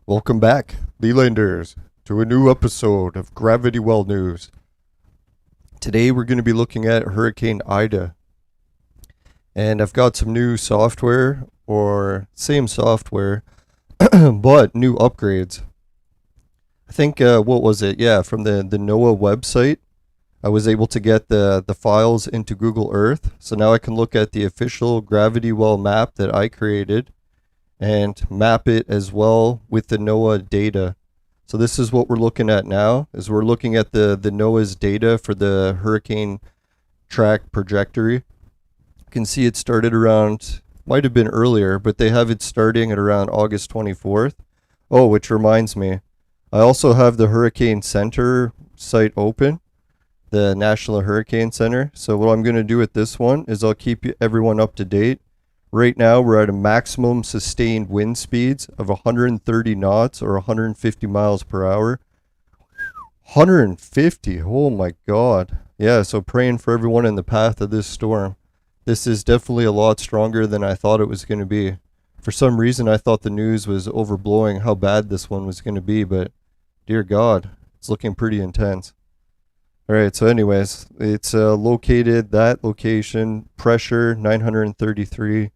Welcome back, Lelanders, to a new episode of Gravity Well News. Today we're going to be looking at Hurricane Ida. And I've got some new software, or same software, but new upgrades. I think, what was it? Yeah, from the NOAA website, I was able to get the files into Google Earth. So now I can look at the official Gravity Well map that I created and map it as well with the NOAA data. So this is what we're looking at now, is we're looking at the NOAA's data for the hurricane track trajectory. You can see it started around, might have been earlier, but they have it starting at around August 24th. Oh, which reminds me, I also have the Hurricane Center site open, the National Hurricane Center. So what I'm going to do with this one is I'll keep everyone up to date. Right now, we're at a maximum sustained wind speeds of 130 knots or 150 miles per hour. 150, oh my God. Yeah, so praying for everyone in the path of this storm. This is definitely a lot stronger than I thought it was going to be. For some reason, I thought the news was overblowing how bad this one was going to be, but dear God, it's looking pretty intense. Alright, so anyways, it's located, that location, pressure 933.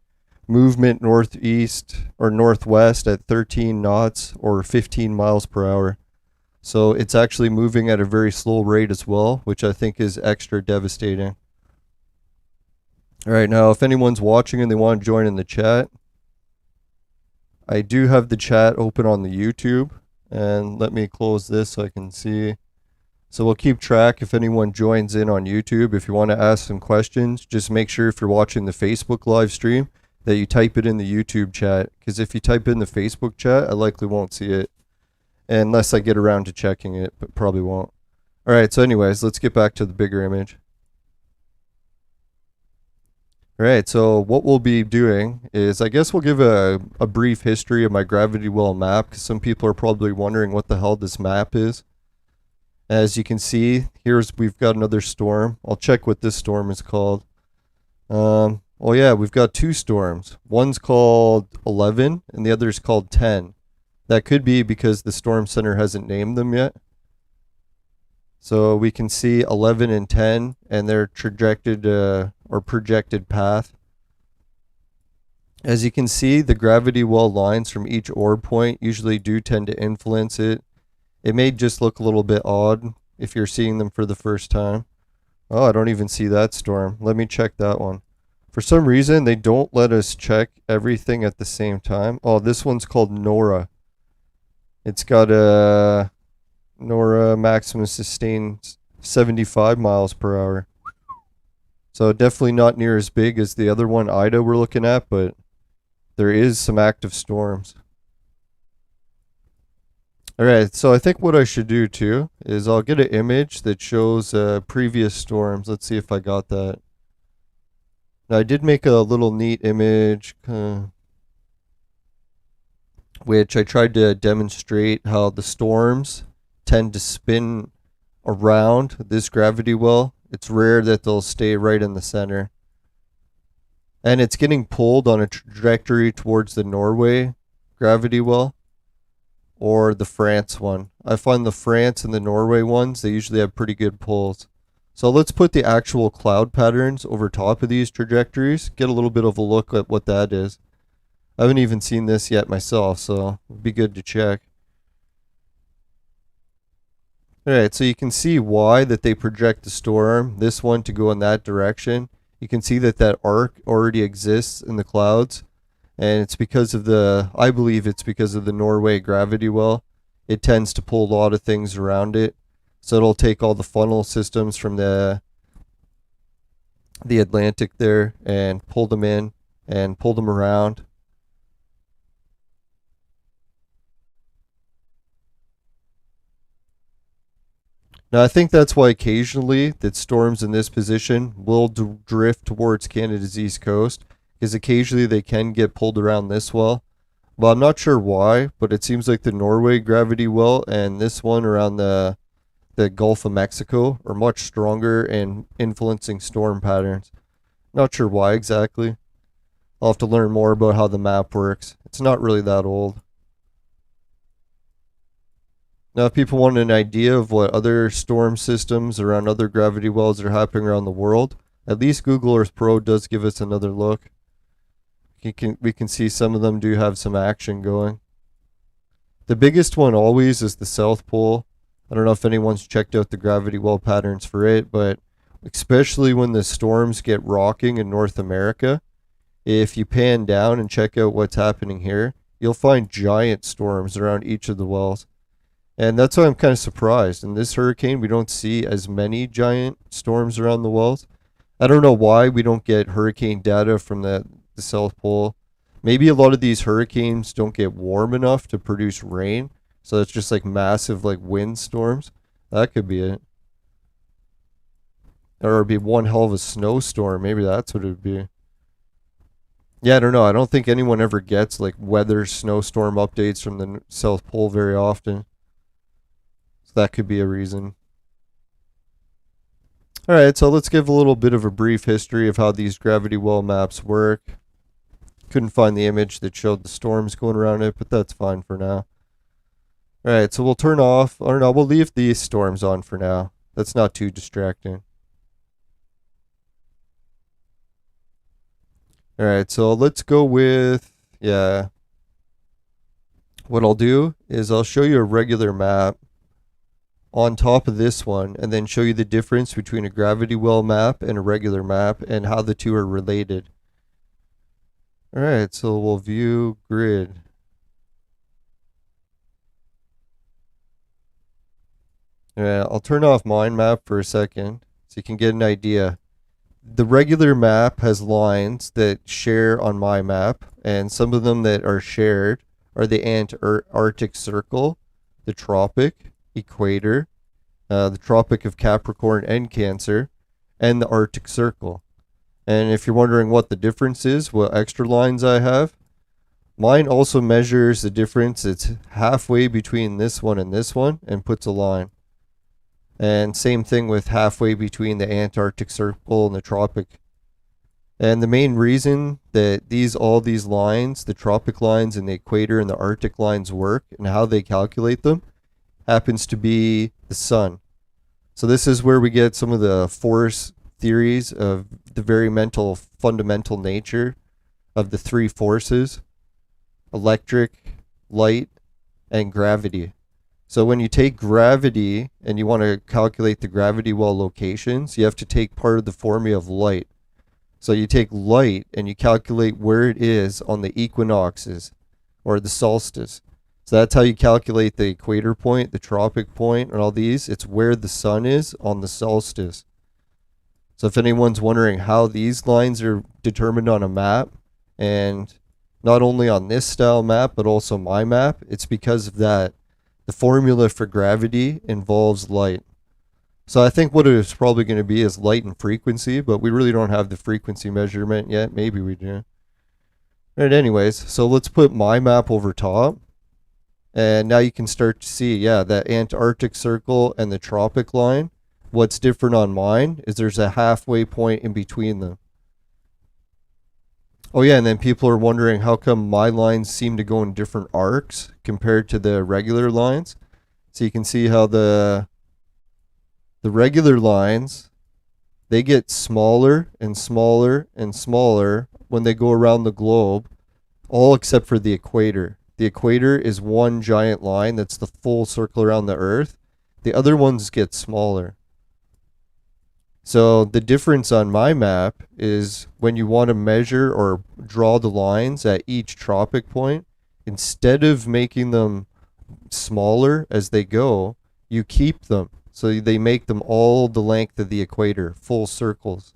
Movement northeast or northwest at 13 knots or 15 miles per hour. So it's actually moving at a very slow rate as well, which I think is extra devastating. Alright, now if anyone's watching and they want to join in the chat, I do have the chat open on the YouTube. And let me close this so I can see. So we'll keep track if anyone joins in on YouTube. If you want to ask some questions, just make sure if you're watching the Facebook live stream that you type it in the YouTube chat, because if you type in the Facebook chat, I likely won't see it unless I get around to checking it, but probably won't. Alright, so anyways, let's get back to the bigger image. Alright, so what we'll be doing is, I guess we'll give a brief history of my gravity well map, because some people are probably wondering what the hell this map is. As you can see, we've got another storm. I'll check what this storm is called. Oh yeah, we've got two storms. One's called 11 and the other's called 10. That could be because the storm center hasn't named them yet. So we can see 11 and 10 and their or projected path. As you can see, the gravity well lines from each orb point usually do tend to influence it. It may just look a little bit odd if you're seeing them for the first time. Oh, I don't even see that storm. Let me check that one. For some reason, they don't let us check everything at the same time. Oh, this one's called Nora. It's got a Nora maximum sustained 75 miles per hour. So definitely not near as big as the other one, Ida, we're looking at, but there is some active storms. Alright, so I think what I should do too is I'll get an image that shows previous storms. Let's see if I got that. Now, I did make a little neat image, which I tried to demonstrate how the storms tend to spin around this gravity well. It's rare that they'll stay right in the center. And it's getting pulled on a trajectory towards the Norway gravity well or the France one. I find the France and the Norway ones, they usually have pretty good pulls. So let's put the actual cloud patterns over top of these trajectories, get a little bit of a look at what that is. I haven't even seen this yet myself, so it'd be good to check. Alright, so you can see why that they project the storm, this one to go in that direction. You can see that that arc already exists in the clouds, and it's because of I believe it's because of the Norway gravity well. It tends to pull a lot of things around it. So it'll take all the funnel systems from the Atlantic there and pull them in and pull them around. Now I think that's why occasionally that storms in this position will drift towards Canada's east coast, because occasionally they can get pulled around this well. Well, I'm not sure why, but it seems like the Norway gravity well and this one around the Gulf of Mexico are much stronger in influencing storm patterns. Not sure why exactly. I'll have to learn more about how the map works. It's not really that old. Now, if people want an idea of what other storm systems around other gravity wells are happening around the world, at least Google Earth Pro does give us another look. We can see some of them do have some action going. The biggest one always is the South Pole. I don't know if anyone's checked out the gravity well patterns for it, but especially when the storms get rocking in North America, if you pan down and check out what's happening here, you'll find giant storms around each of the wells. And that's why I'm kind of surprised. In this hurricane, we don't see as many giant storms around the wells. I don't know why we don't get hurricane data from the South Pole. Maybe a lot of these hurricanes don't get warm enough to produce rain. So it's just like massive like wind storms. That could be it. Or it'd be one hell of a snowstorm. Maybe that's what it would be. Yeah, I don't know. I don't think anyone ever gets like weather snowstorm updates from the South Pole very often. So that could be a reason. Alright, so let's give a little bit of a brief history of how these gravity well maps work. Couldn't find the image that showed the storms going around it, but that's fine for now. Alright, so we'll turn off, or no, we'll leave these storms on for now. That's not too distracting. Alright, so let's go with, yeah. What I'll do is I'll show you a regular map on top of this one, and then show you the difference between a gravity well map and a regular map, and how the two are related. Alright, so we'll view grid. Alright, I'll turn off mind map for a second, so you can get an idea. The regular map has lines that share on my map, and some of them that are shared are the Arctic Circle, the Tropic, Equator, the Tropic of Capricorn and Cancer, and the Arctic Circle. And if you're wondering what the difference is, what extra lines I have, mine also measures the difference. It's halfway between this one and puts a line. And same thing with halfway between the Antarctic Circle and the Tropic. And the main reason that all these lines, the Tropic lines and the Equator and the Arctic lines work, and how they calculate them, happens to be the sun. So this is where we get some of the force theories of the very fundamental nature of the three forces: electric, light, and gravity. So when you take gravity and you want to calculate the gravity well locations, you have to take part of the formula of light. So you take light and you calculate where it is on the equinoxes or the solstice. So that's how you calculate the equator point, the tropic point, and all these. It's where the sun is on the solstice. So if anyone's wondering how these lines are determined on a map, and not only on this style map, but also my map, it's because of that. The formula for gravity involves light. So I think what it's probably going to be is light and frequency, but we really don't have the frequency measurement yet. Maybe we do. Alright, anyways, so let's put my map over top. And now you can start to see, yeah, that Antarctic Circle and the Tropic line. What's different on mine is there's a halfway point in between them. Oh yeah, and then people are wondering how come my lines seem to go in different arcs compared to the regular lines. So you can see how the regular lines, they get smaller and smaller and smaller when they go around the globe, all except for the equator. The equator is one giant line that's the full circle around the Earth. The other ones get smaller. So the difference on my map is when you want to measure or draw the lines at each tropic point, instead of making them smaller as they go, you keep them. So they make them all the length of the equator, full circles.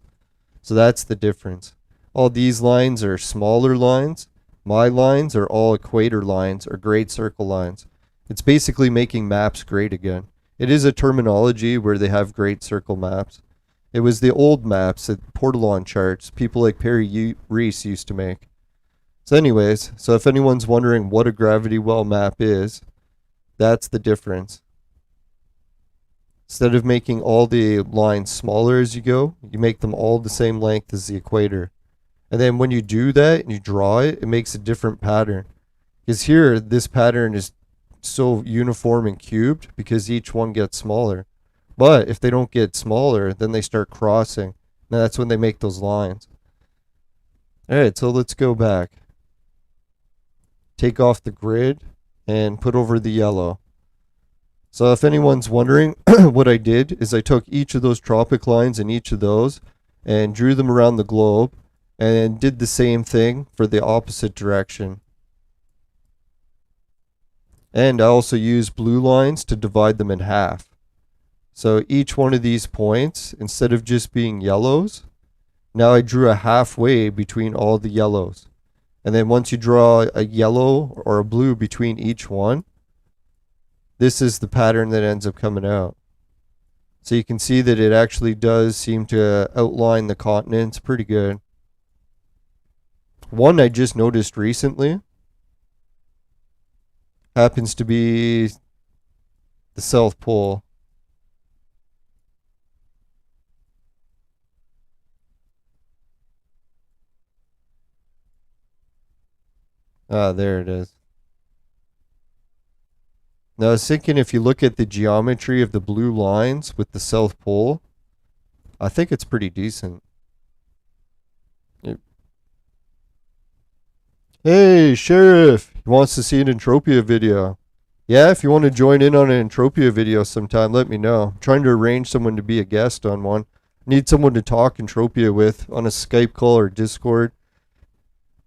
So that's the difference. All these lines are smaller lines. My lines are all equator lines or great circle lines. It's basically making maps great again. It is a terminology where they have great circle maps. It was the old maps, the Portalon charts, people like Perry Reese used to make. So anyways, so if anyone's wondering what a gravity well map is, that's the difference. Instead of making all the lines smaller as you go, you make them all the same length as the equator. And then when you do that and you draw it, it makes a different pattern. Because here, this pattern is so uniform and cubed because each one gets smaller. But if they don't get smaller, then they start crossing. Now that's when they make those lines. Alright, so let's go back. Take off the grid and put over the yellow. So if anyone's wondering, what I did is I took each of those tropic lines and each of those and drew them around the globe and did the same thing for the opposite direction. And I also used blue lines to divide them in half. So each one of these points, instead of just being yellows, now I drew a halfway between all the yellows. And then once you draw a yellow or a blue between each one, this is the pattern that ends up coming out. So you can see that it actually does seem to outline the continents pretty good. One I just noticed recently happens to be the South Pole. Ah, there it is. Now I was thinking if you look at the geometry of the blue lines with the South Pole, I think it's pretty decent. Hey, Sheriff! He wants to see an Entropia video. Yeah, if you want to join in on an Entropia video sometime, let me know. I'm trying to arrange someone to be a guest on one. Need someone to talk Entropia with on a Skype call or Discord.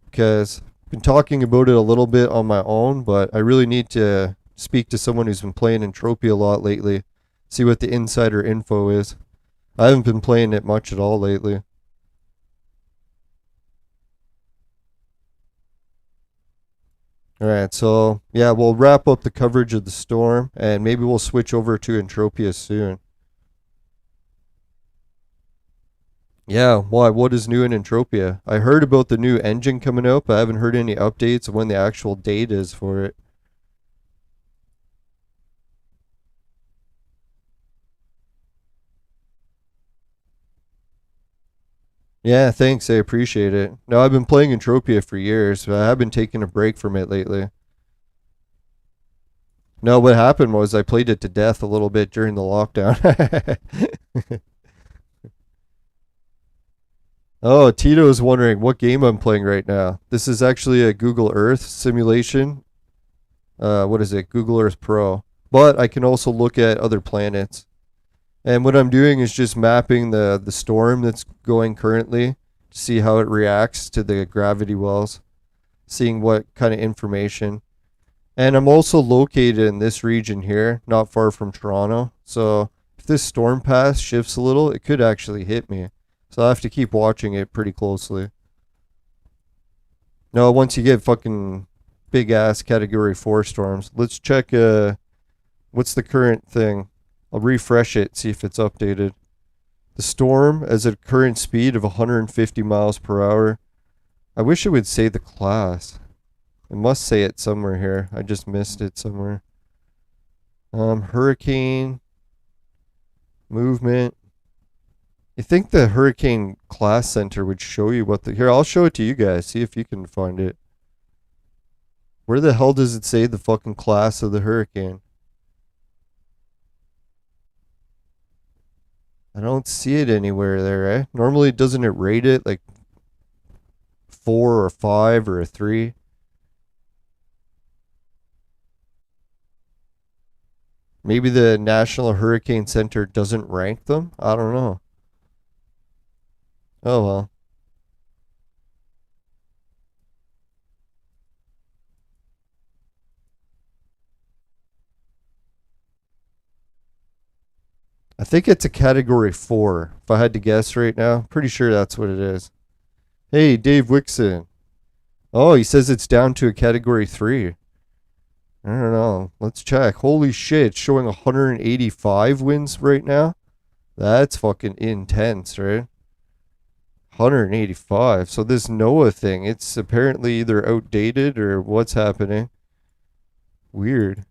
Because I've been talking about it a little bit on my own, but I really need to speak to someone who's been playing Entropia a lot lately. See what the insider info is. I haven't been playing it much at all lately. Alright, so yeah, we'll wrap up the coverage of the storm and maybe we'll switch over to Entropia soon. Yeah, why? What is new in Entropia? I heard about the new engine coming out, but I haven't heard any updates of when the actual date is for it. Yeah, thanks, I appreciate it. No, I've been playing Entropia for years, but I have been taking a break from it lately. No, what happened was I played it to death a little bit during the lockdown. Oh, Tito's wondering what game I'm playing right now. This is actually a Google Earth simulation. What is it? Google Earth Pro. But I can also look at other planets. And what I'm doing is just mapping the storm that's going currently to see how it reacts to the gravity wells. Seeing what kind of information. And I'm also located in this region here, not far from Toronto. So if this storm path shifts a little, it could actually hit me. So I have to keep watching it pretty closely. No, once you get fucking big ass category 4 storms, let's check what's the current thing. I'll refresh it, see if it's updated. The storm has a current speed of 150 miles per hour. I wish it would say the class. It must say it somewhere here. I just missed it somewhere. Hurricane movement. You think the Hurricane Class Center would show you what the... Here, I'll show it to you guys. See if you can find it. Where the hell does it say the fucking class of the hurricane? I don't see it anywhere there, eh? Normally, doesn't it rate it like 4 or 5 or a 3? Maybe the National Hurricane Center doesn't rank them? I don't know. Oh well. I think it's a category 4. If I had to guess right now, pretty sure that's what it is. Hey, Dave Wixon. Oh, he says it's down to a category 3. I don't know. Let's check. Holy shit, it's showing 185 winds right now. That's fucking intense, right? 185. So this NOAA thing, it's apparently either outdated or what's happening. Weird.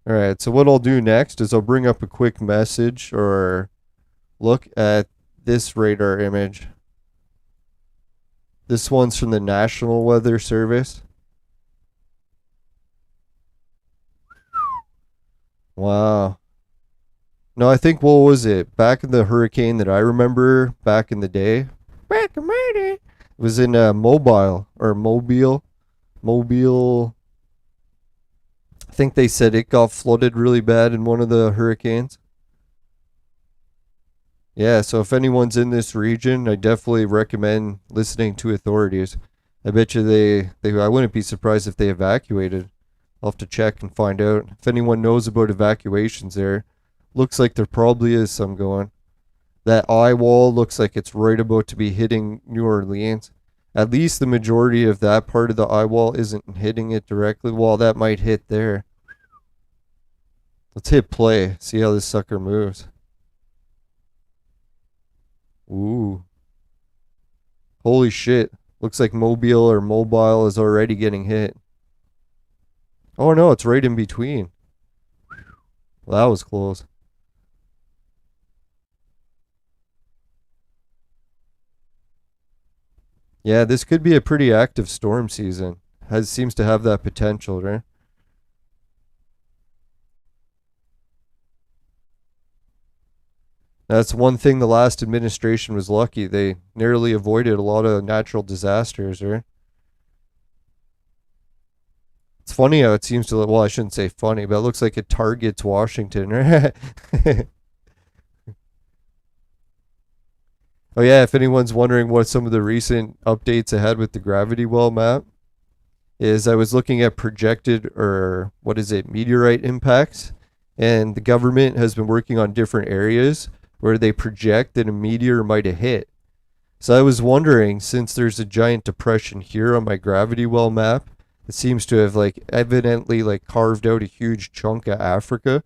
Alright, so what I'll do next is I'll bring up a quick message or look at this radar image. This one's from the National Weather Service. Wow. No, I think, what was it? Back in the hurricane that I remember back in the day. Back in my day. It was in Mobile. I think they said it got flooded really bad in one of the hurricanes. Yeah, so if anyone's in this region, I definitely recommend listening to authorities. I bet you I wouldn't be surprised if they evacuated. I'll have to check and find out. If anyone knows about evacuations there, looks like there probably is some going. That eye wall looks like it's right about to be hitting New Orleans. At least the majority of that part of the eye wall isn't hitting it directly. Well, that might hit there. Let's hit play, see how this sucker moves. Ooh. Holy shit. Looks like Mobile is already getting hit. Oh no, it's right in between. Well, that was close. Yeah, this could be a pretty active storm season. Seems to have that potential, right? That's one thing the last administration was lucky. They narrowly avoided a lot of natural disasters, right? It's funny how it seems to, well, I shouldn't say funny, but it looks like it targets Washington, right? Oh yeah, if anyone's wondering what some of the recent updates I had with the gravity well map is, I was looking at projected, or what is it, meteorite impacts, and the government has been working on different areas where they project that a meteor might have hit. So I was wondering, since there's a giant depression here on my gravity well map, it seems to have like evidently like carved out a huge chunk of Africa.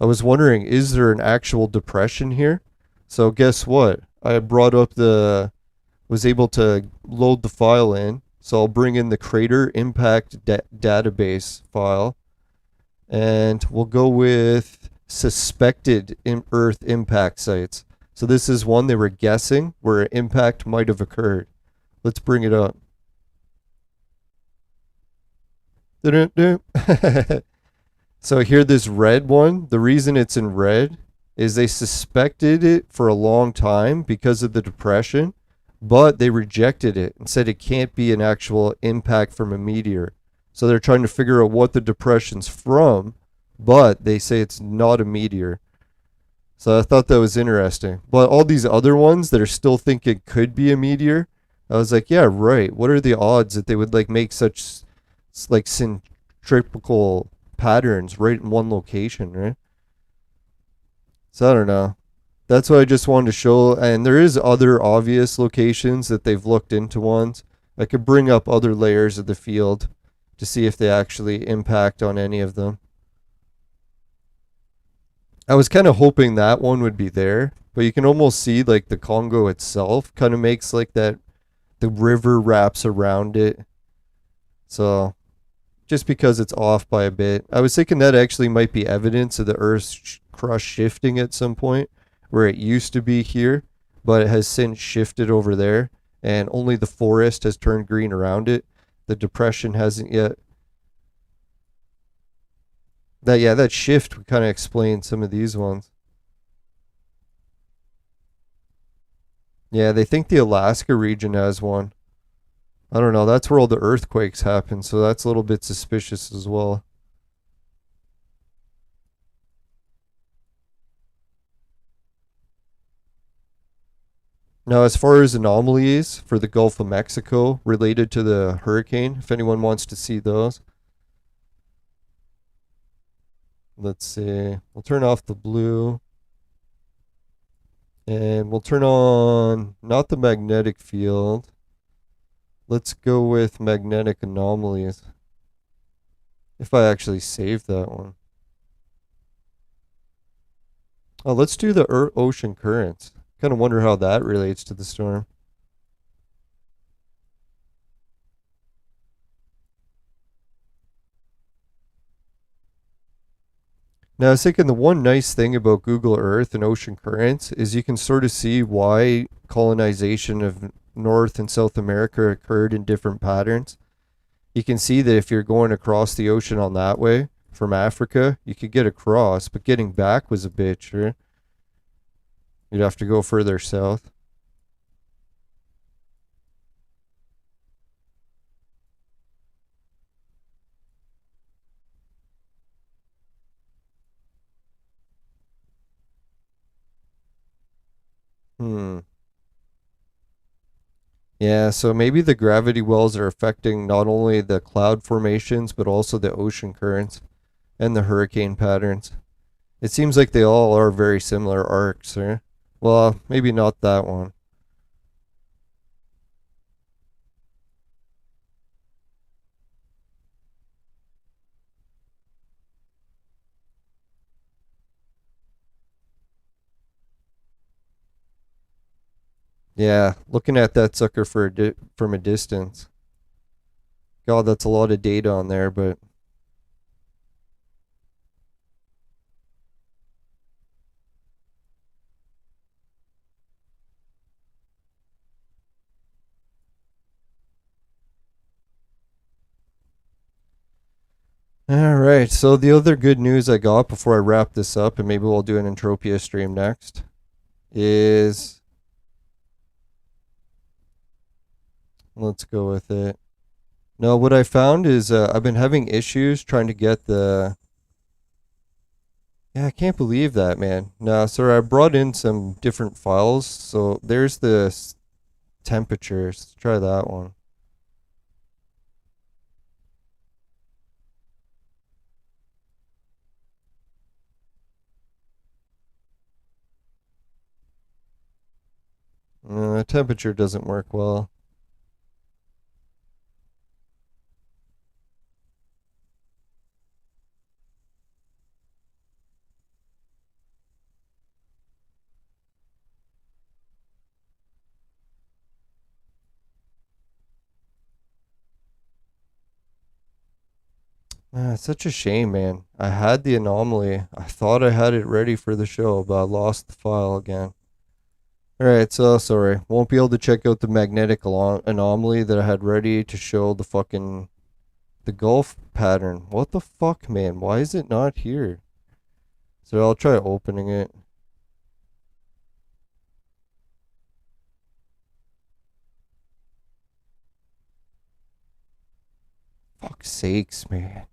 I was wondering, is there an actual depression here? So guess what? I brought up was able to load the file in. So I'll bring in the crater impact database file, and we'll go with suspected Earth impact sites. So this is one they were guessing where an impact might have occurred. Let's bring it up. So here, this red one, the reason it's in red is they suspected it for a long time because of the depression, but they rejected it and said it can't be an actual impact from a meteor. So they're trying to figure out what the depression's from, but they say it's not a meteor. So I thought that was interesting. But all these other ones that are still thinking it could be a meteor, I was like, yeah, right. What are the odds that they would like make such like centripetal patterns right in one location, right? So I don't know. That's what I just wanted to show. And there is other obvious locations that they've looked into ones. I could bring up other layers of the field to see if they actually impact on any of them. I was kind of hoping that one would be there, but you can almost see like the Congo itself kind of makes like that, the river wraps around it. So just because it's off by a bit, I was thinking that actually might be evidence of the Earth's crust shifting at some point, where it used to be here, but it has since shifted over there, and only the forest has turned green around it. The depression hasn't yet. That shift would kind of explain some of these ones. Yeah, they think the Alaska region has one. I don't know, that's where all the earthquakes happen, so that's a little bit suspicious as well. Now, as far as anomalies for the Gulf of Mexico related to the hurricane, if anyone wants to see those, let's see. We'll turn off the blue. And we'll turn on, not the magnetic field. Let's go with magnetic anomalies. If I actually save that one. Oh, let's do the ocean currents. Kind of wonder how that relates to the storm. Now, I was thinking the one nice thing about Google Earth and ocean currents is you can sort of see why colonization of North and South America occurred in different patterns. You can see that if you're going across the ocean on that way, from Africa, you could get across, but getting back was a bitch, right? You'd have to go further south. Yeah, so maybe the gravity wells are affecting not only the cloud formations, but also the ocean currents and the hurricane patterns. It seems like they all are very similar arcs, right? Well, maybe not that one. Yeah, looking at that sucker from a distance. God, that's a lot of data on there, but alright, so the other good news I got before I wrap this up, and maybe we'll do an Entropia stream next, is... Let's go with it. No, what I found is I've been having issues trying to get the... Yeah, I can't believe that, man. No, sorry, I brought in some different files, so there's the temperatures. Let's try that one. Temperature doesn't work well. It's such a shame, man. I had the anomaly. I thought I had it ready for the show, but I lost the file again. Alright, so sorry. Won't be able to check out the magnetic anomaly that I had ready to show the fucking... the Gulf pattern. What the fuck, man? Why is it not here? So I'll try opening it. Fuck's sakes, man.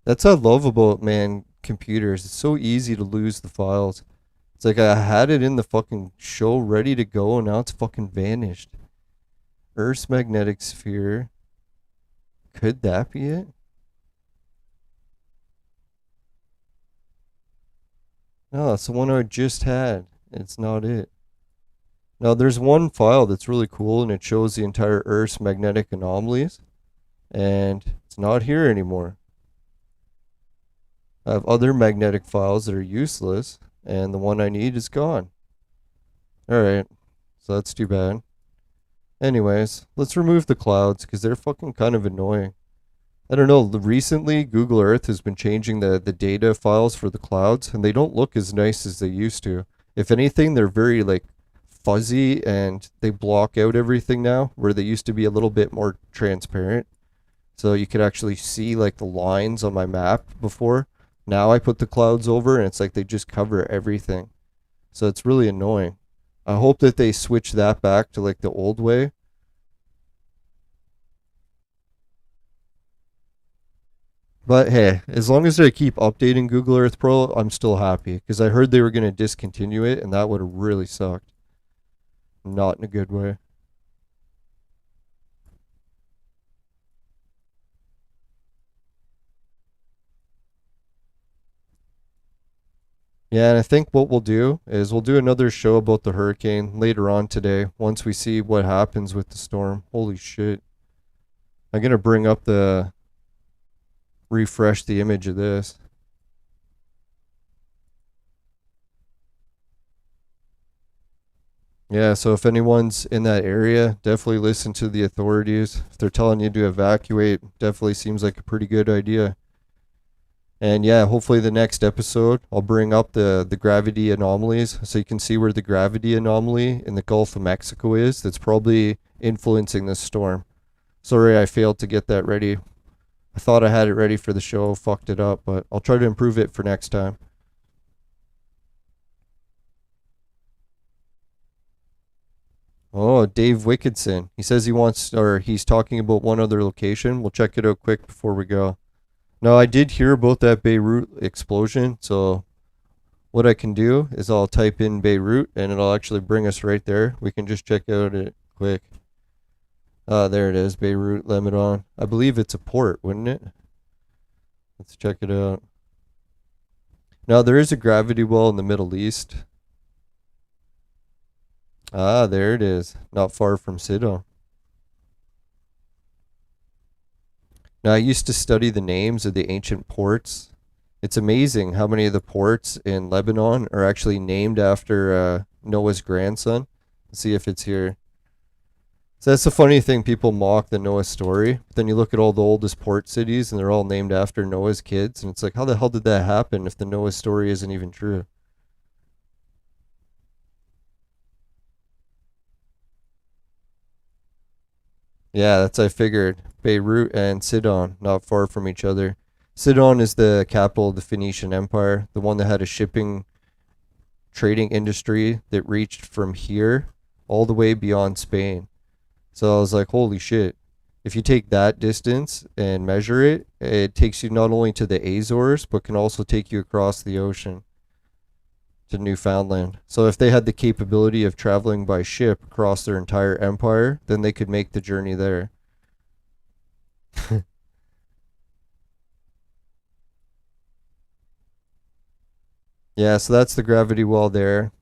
That's what I love about, man, computers. It's so easy to lose the files. It's like I had it in the fucking show ready to go, and now it's fucking vanished. Earth's magnetic sphere. Could that be it? No, it's the one I just had. It's not it. Now, there's one file that's really cool, and it shows the entire Earth's magnetic anomalies, and it's not here anymore. I have other magnetic files that are useless, and the one I need is gone. Alright, so that's too bad. Anyways, let's remove the clouds, because they're fucking kind of annoying. I don't know, recently Google Earth has been changing the data files for the clouds, and they don't look as nice as they used to. If anything, they're very, like, fuzzy, and they block out everything now, where they used to be a little bit more transparent. So you could actually see, like, the lines on my map before. Now I put the clouds over, and it's like they just cover everything. So it's really annoying. I hope that they switch that back to, like, the old way. But hey, as long as they keep updating Google Earth Pro, I'm still happy. Because I heard they were going to discontinue it, and that would have really sucked. Not in a good way. Yeah, and I think what we'll do is we'll do another show about the hurricane later on today, once we see what happens with the storm. Holy shit. I'm going to bring up the... refresh the image of this. Yeah, so if anyone's in that area, definitely listen to the authorities. If they're telling you to evacuate, definitely seems like a pretty good idea. And yeah, hopefully the next episode, I'll bring up the gravity anomalies so you can see where the gravity anomaly in the Gulf of Mexico is. That's probably influencing this storm. Sorry I failed to get that ready I thought I had it ready for the show, fucked it up, but I'll try to improve it for next time. Oh, Dave Wickedson. He says he wants, or he's talking about one other location. We'll check it out quick before we go. No, I did hear about that Beirut explosion, so what I can do is I'll type in Beirut and it'll actually bring us right there. We can just check out it quick. There it is, Beirut, Lebanon. I believe it's a port, wouldn't it? Let's check it out. Now, there is a gravity well in the Middle East. Ah, there it is. Not far from Sidon. Now, I used to study the names of the ancient ports. It's amazing how many of the ports in Lebanon are actually named after Noah's grandson. Let's see if it's here. So that's the funny thing. People mock the Noah story. But then you look at all the oldest port cities and they're all named after Noah's kids. And it's like, how the hell did that happen if the Noah story isn't even true? Yeah, that's I figured. Beirut and Sidon, not far from each other. Sidon is the capital of the Phoenician Empire, the one that had a shipping trading industry that reached from here all the way beyond Spain. So I was like, holy shit. If you take that distance and measure it, it takes you not only to the Azores, but can also take you across the ocean to Newfoundland. So if they had the capability of traveling by ship across their entire empire, then they could make the journey there. Yeah, so that's the gravity well there.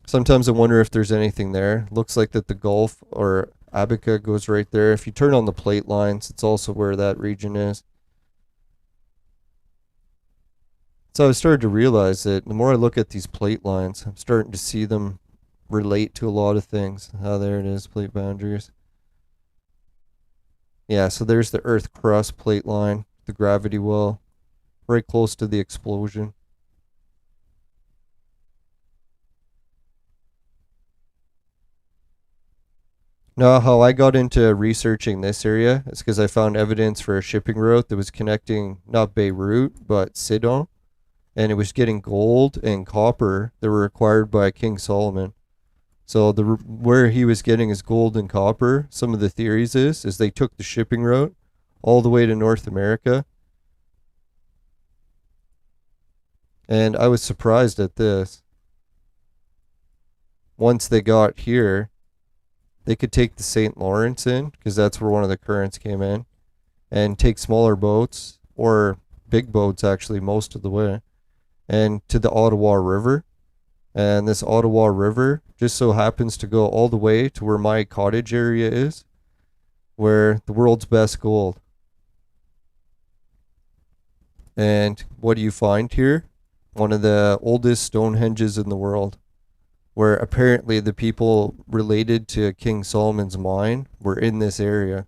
Sometimes I wonder if there's anything there. Looks like that the Gulf or Abaca goes right there. If you turn on the plate lines, it's also where that region is. So I started to realize that the more I look at these plate lines, I'm starting to see them relate to a lot of things. Oh, there it is, plate boundaries. Yeah, so there's the Earth crust plate line, the gravity well, right close to the explosion. Now, how I got into researching this area is because I found evidence for a shipping route that was connecting not Beirut, but Sidon, and it was getting gold and copper that were required by King Solomon. So where he was getting his gold and copper, some of the theories is they took the shipping route all the way to North America. And I was surprised at this. Once they got here, they could take the St. Lawrence in, because that's where one of the currents came in, and take smaller boats, or big boats actually, most of the way, and to the Ottawa River. And this Ottawa River just so happens to go all the way to where my cottage area is, where the world's best gold. And what do you find here? One of the oldest Stonehenges in the world, where apparently the people related to King Solomon's mine were in this area.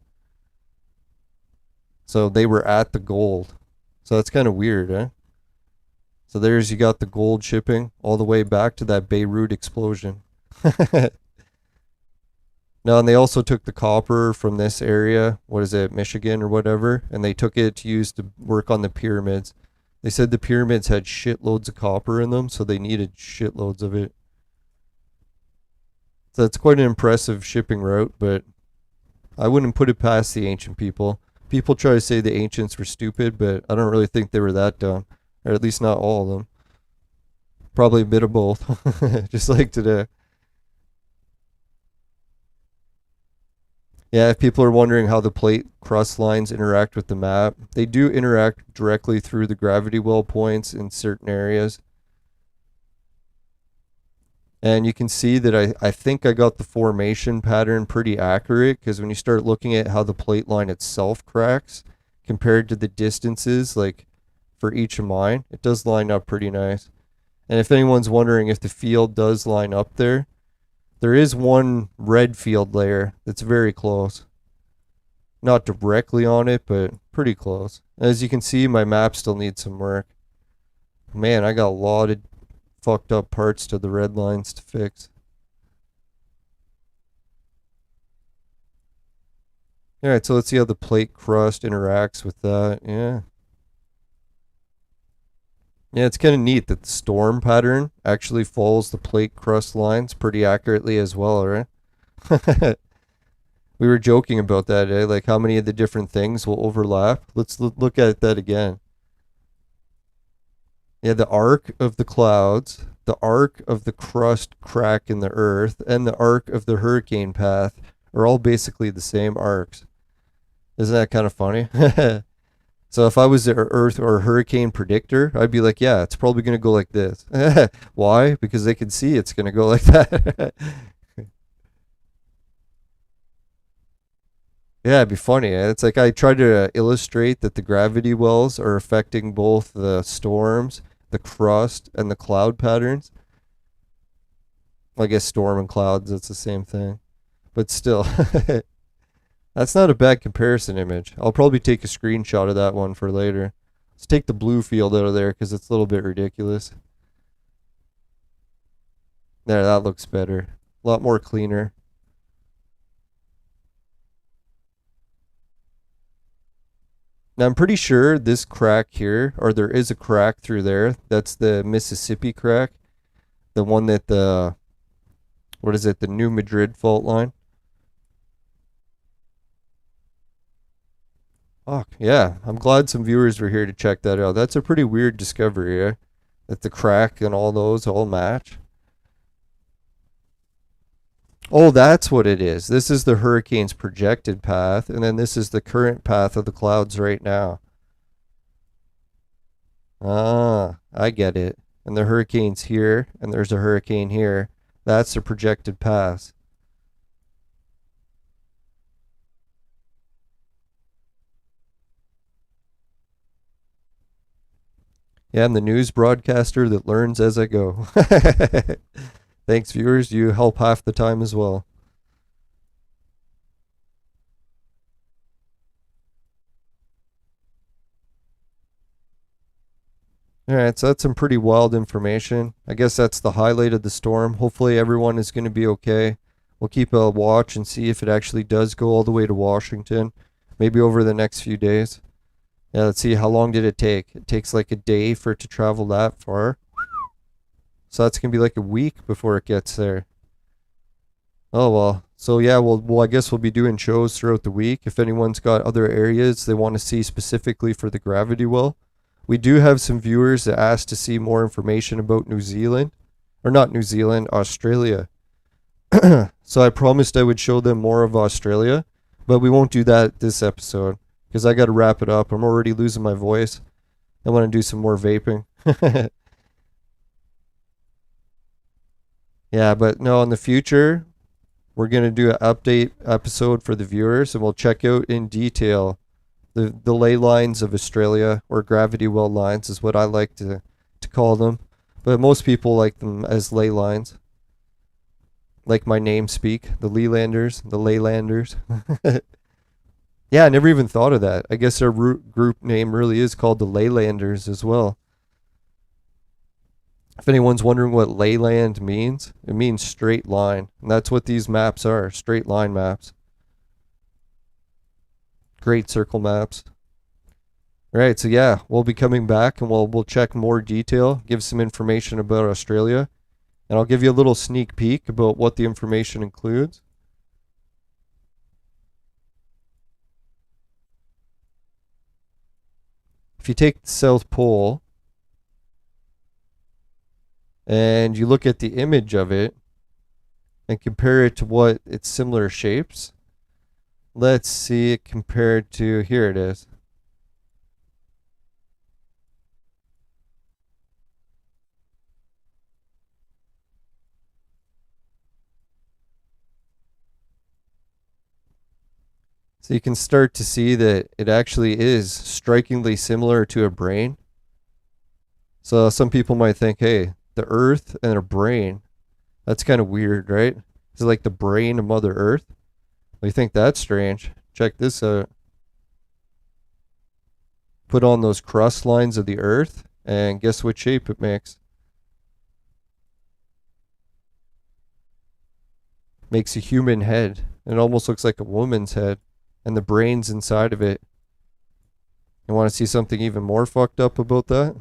So they were at the gold. So that's kind of weird, eh? So there's you got the gold shipping all the way back to that Beirut explosion. No, and they also took the copper from this area, what is it, Michigan or whatever, and they took it to use to work on the pyramids. They said the pyramids had shitloads of copper in them, so they needed shitloads of it. So it's quite an impressive shipping route, but I wouldn't put it past the ancient people. People try to say the ancients were stupid, but I don't really think they were that dumb. Or at least not all of them. Probably a bit of both, just like today. Yeah, if people are wondering how the plate crust lines interact with the map, they do interact directly through the gravity well points in certain areas. And you can see that I think I got the formation pattern pretty accurate, because when you start looking at how the plate line itself cracks compared to the distances, like for each of mine, it does line up pretty nice. And if anyone's wondering if the field does line up there, there is one red field layer that's very close. Not directly on it, but pretty close. As you can see, my map still needs some work. Man, I got a lot of fucked up parts to the red lines to fix. Alright, so let's see how the plate crust interacts with that. Yeah. Yeah, it's kind of neat that the storm pattern actually follows the plate crust lines pretty accurately as well, right? We were joking about that, eh? Like how many of the different things will overlap. Let's look at that again. Yeah, the arc of the clouds, the arc of the crust crack in the earth, and the arc of the hurricane path are all basically the same arcs. Isn't that kind of funny? So if I was the Earth or hurricane predictor, I'd be like, yeah, it's probably going to go like this. Why? Because they can see it's going to go like that. Yeah, it'd be funny. It's like I try to illustrate that the gravity wells are affecting both the storms, the crust, and the cloud patterns. Well, I guess storm and clouds, it's the same thing. But still, that's not a bad comparison image. I'll probably take a screenshot of that one for later. Let's take the blue field out of there because it's a little bit ridiculous. There, that looks better. A lot more cleaner. Now I'm pretty sure this crack here, or there is a crack through there. That's the Mississippi crack. The one that the, what is it, the New Madrid fault line. Fuck, yeah. I'm glad some viewers were here to check that out. That's a pretty weird discovery, eh? That the crack and all those all match. Oh, that's what it is. This is the hurricane's projected path, and then this is the current path of the clouds right now. Ah, I get it. And the hurricane's here, and there's a hurricane here. That's the projected path. Yeah, I'm the news broadcaster that learns as I go. Thanks, viewers. You help half the time as well. Alright, so that's some pretty wild information. I guess that's the highlight of the storm. Hopefully everyone is going to be okay. We'll keep a watch and see if it actually does go all the way to Washington. Maybe over the next few days. Yeah, let's see. How long did it take? It takes like a day for it to travel that far. So that's going to be like a week before it gets there. Oh well. So yeah, I guess we'll be doing shows throughout the week. If anyone's got other areas they want to see specifically for the gravity well. We do have some viewers that asked to see more information about New Zealand. Or not New Zealand, Australia. So I promised I would show them more of Australia. But we won't do that this episode. Because I got to wrap it up. I'm already losing my voice. I want to do some more vaping. Yeah, but no, in the future, we're going to do an update episode for the viewers. And we'll check out in detail the ley lines of Australia, or gravity well lines is what I like to call them. But most people like them as ley lines. Like my name speak, the Lelanders, the Leylanders. Yeah, I never even thought of that. I guess our group name really is called the Leylanders as well. If anyone's wondering what Leyland means, it means straight line. And that's what these maps are, straight line maps. Great circle maps. Right, so yeah, we'll be coming back and we'll check more detail, give some information about Australia, and I'll give you a little sneak peek about what the information includes. If you take the South Pole and you look at the image of it and compare it to what its similar shapes, let's see it compared to, here it is. So you can start to see that it actually is strikingly similar to a brain. So some people might think, hey, the Earth and a brain, that's kind of weird, right? Is it like the brain of Mother Earth? We think that's strange. Check this out. Put on those crust lines of the Earth, and guess what shape it makes? Makes a human head. It almost looks like a woman's head. and the brains inside of it. You want to see something even more fucked up about that?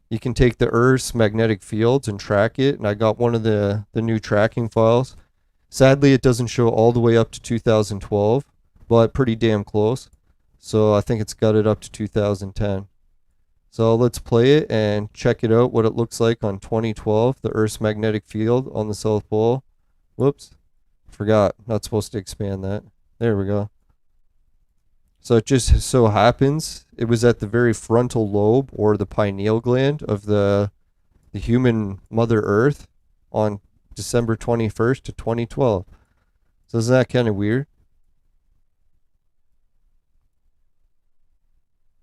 You can take the Earth's magnetic fields and track it, and I got one of the new tracking files. Sadly, it doesn't show all the way up to 2012, but pretty damn close. So I think it's got it up to 2010. So let's play it and check it out, what it looks like on 2012, the Earth's magnetic field on the South Pole. Whoops, forgot, not supposed to expand that. There we go. So it just so happens it was at the very frontal lobe, or the pineal gland, of the human Mother Earth on December 21st to 2012. So isn't that kind of weird?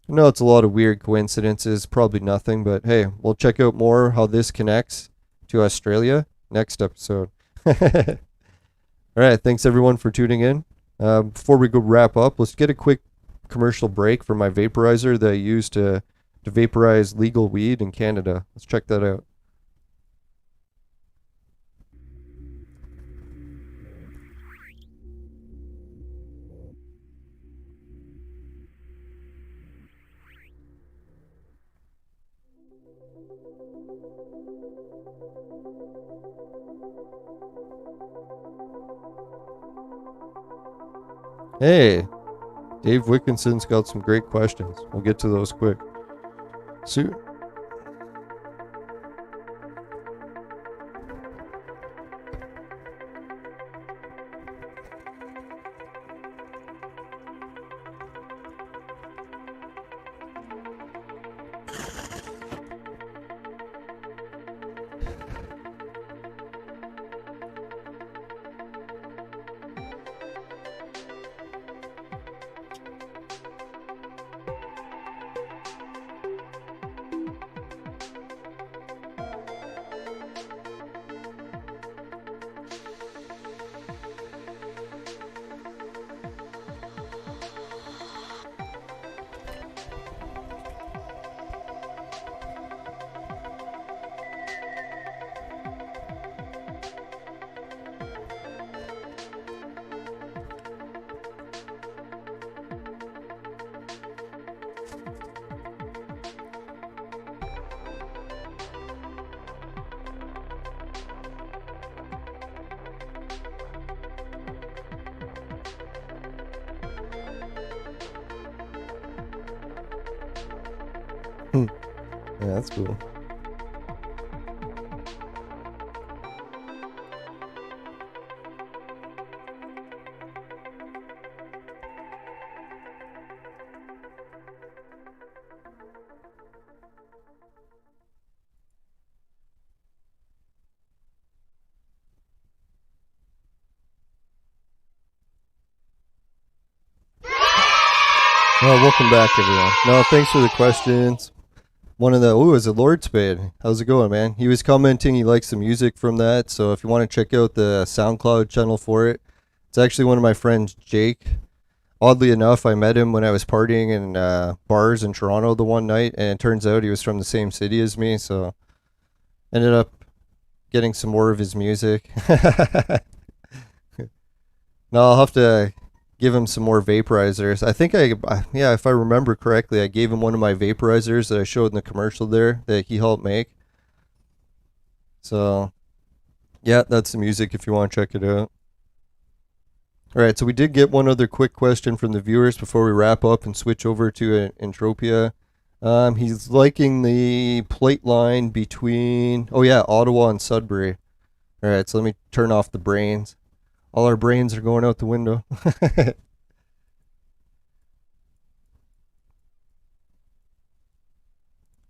I know it's a lot of weird coincidences, probably nothing, but hey, we'll check out more how this connects to Australia next episode. Alright, thanks everyone for tuning in. Before we go wrap up, let's get a quick commercial break for my vaporizer that I use to vaporize legal weed in Canada. Let's check that out. Hey, Dave Wickinson's got some great questions. We'll get to those quick. So, yeah, that's cool. Oh, welcome back, everyone. No, thanks for the questions. One of the, is it Lord Spade? How's it going, man? He was commenting he likes the music from that, so if you want to check out the SoundCloud channel for it, it's actually one of my friends, Jake. Oddly enough, I met him when I was partying in bars in Toronto the one night, and it turns out he was from the same city as me, so ended up getting some more of his music. No, I'll have to give him some more vaporizers. I think yeah, if I remember correctly, I gave him one of my vaporizers that I showed in the commercial there that he helped make. So, yeah, that's the music if you want to check it out. Alright, so we did get one other quick question from the viewers before we wrap up and switch over to Entropia. He's liking the plate line between, Ottawa and Sudbury. Alright, so let me turn off the brains. All our brains are going out the window.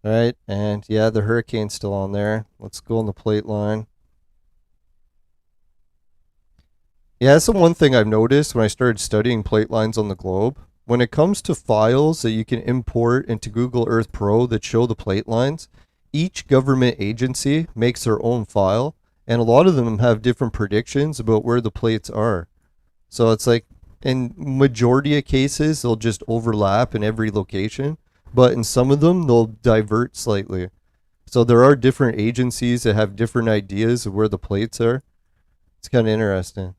Alright, and yeah, the hurricane's still on there. Let's go on the plate line. Yeah, that's the one thing I've noticed when I started studying plate lines on the globe. When it comes to files that you can import into Google Earth Pro that show the plate lines, each government agency makes their own file. And a lot of them have different predictions about where the plates are. So it's like, in majority of cases, they'll just overlap in every location. But in some of them, they'll divert slightly. So there are different agencies that have different ideas of where the plates are. It's kind of interesting.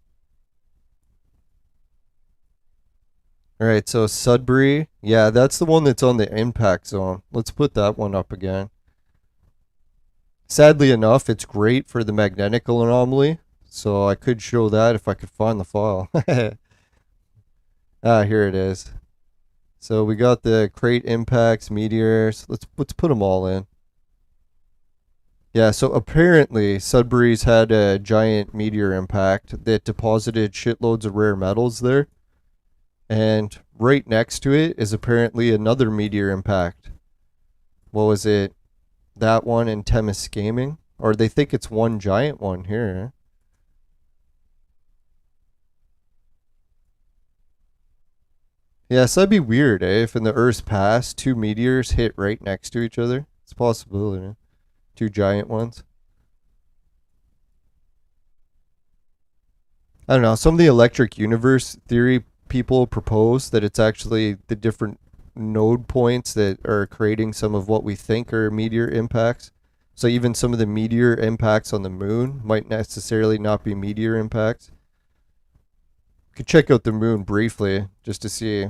All right, so Sudbury, yeah, that's the one that's on the impact zone. Let's put that one up again. Sadly enough, it's great for the magnetic anomaly, so I could show that if I could find the file. Ah, here it is. So we got the crate impacts, meteors. Let's put them all in. Yeah, so apparently Sudbury's had a giant meteor impact that deposited shitloads of rare metals there. And right next to it is apparently another meteor impact. What was it? That one in Temiskaming? Or they think it's one giant one here. Yes, that'd be weird, eh? If in the Earth's past, two meteors hit right next to each other. It's a possibility. Two giant ones. I don't know. Some of the electric universe theory people propose that it's actually the different node points that are creating some of what we think are meteor impacts. So even some of the meteor impacts on the moon might necessarily not be meteor impacts. You could check out the moon briefly just to see.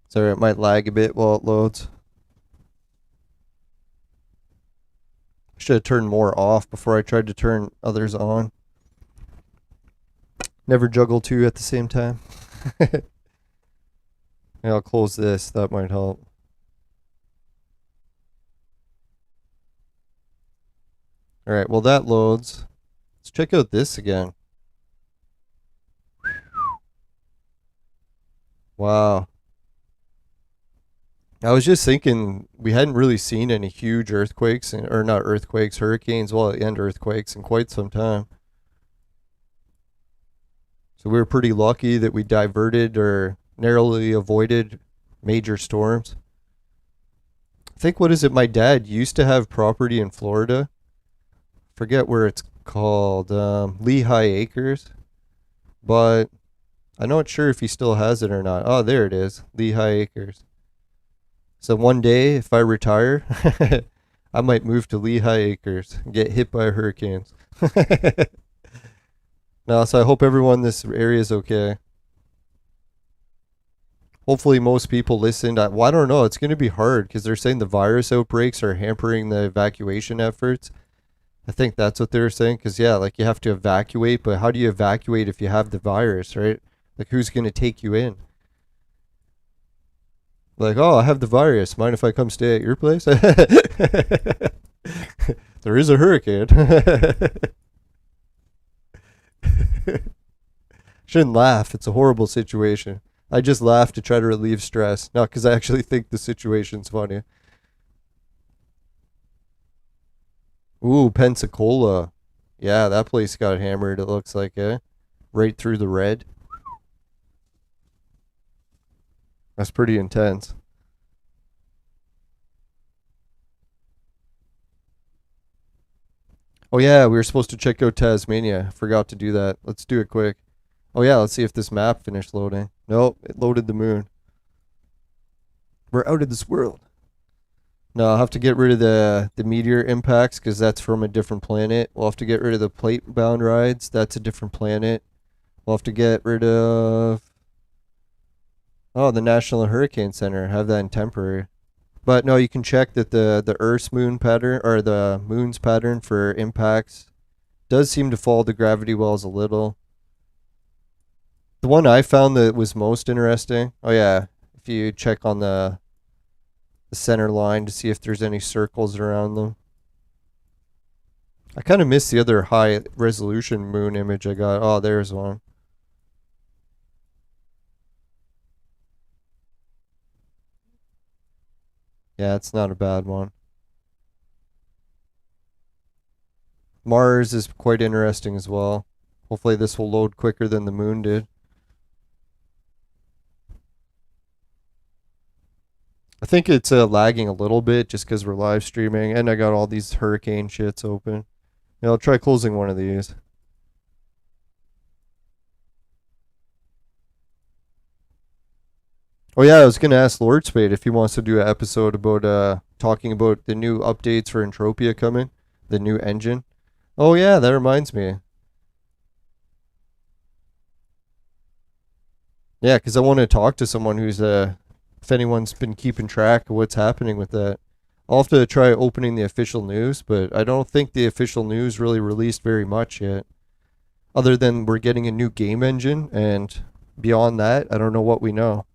Sorry, it might lag a bit while it loads. Should have turned more off before I tried to turn others on. Never juggle two at the same time. Yeah, I'll close this. That might help. Alright, well that loads. Let's check out this again. Wow. I was just thinking we hadn't really seen any huge earthquakes, or not earthquakes, hurricanes, well, and earthquakes in quite some time. So we were pretty lucky that we diverted or narrowly avoided major storms. I think, what is it? My dad used to have property in Florida. Forget where it's called. Lehigh Acres. But I'm not sure if he still has it or not. Oh, there it is. Lehigh Acres. So one day, if I retire, I might move to Lehigh Acres and get hit by hurricanes. No, so I hope everyone in this area is okay. Hopefully most people listened. Well, I don't know. It's going to be hard because they're saying the virus outbreaks are hampering the evacuation efforts. I think that's what they're saying. Because, yeah, like you have to evacuate, but how do you evacuate if you have the virus, right? Like who's going to take you in? Like, oh, I have the virus. Mind if I come stay at your place? There is a hurricane. Shouldn't laugh. It's a horrible situation. I just laugh to try to relieve stress, not because I actually think the situation's funny. Ooh, Pensacola. Yeah, that place got hammered, it looks like, eh? Right through the red. That's pretty intense. Oh yeah, we were supposed to check out Tasmania. Forgot to do that. Let's do it quick. Oh yeah, let's see if this map finished loading. Nope, it loaded the moon. We're out of this world. No, I'll have to get rid of the meteor impacts because that's from a different planet. We'll have to get rid of the plate bound rides. That's a different planet. We'll have to get rid of the National Hurricane Center. Have that in temporary. But no, you can check that the Earth's moon pattern or the moon's pattern for impacts does seem to follow the gravity wells a little. The one I found that was most interesting. Oh yeah, if you check on the center line to see if there's any circles around them. I kind of missed the other high resolution moon image I got. Oh, there's one. Yeah, it's not a bad one. Mars is quite interesting as well. Hopefully this will load quicker than the moon did. I think it's lagging a little bit just because we're live streaming, and I got all these hurricane shits open. Yeah, I'll try closing one of these. Oh yeah, I was gonna ask Lord Spade if he wants to do an episode about talking about the new updates for Entropia coming, the new engine. Oh yeah, that reminds me. Yeah, because I want to talk to someone who's if anyone's been keeping track of what's happening with that. I'll have to try opening the official news, but I don't think the official news really released very much yet. Other than we're getting a new game engine, and beyond that, I don't know what we know.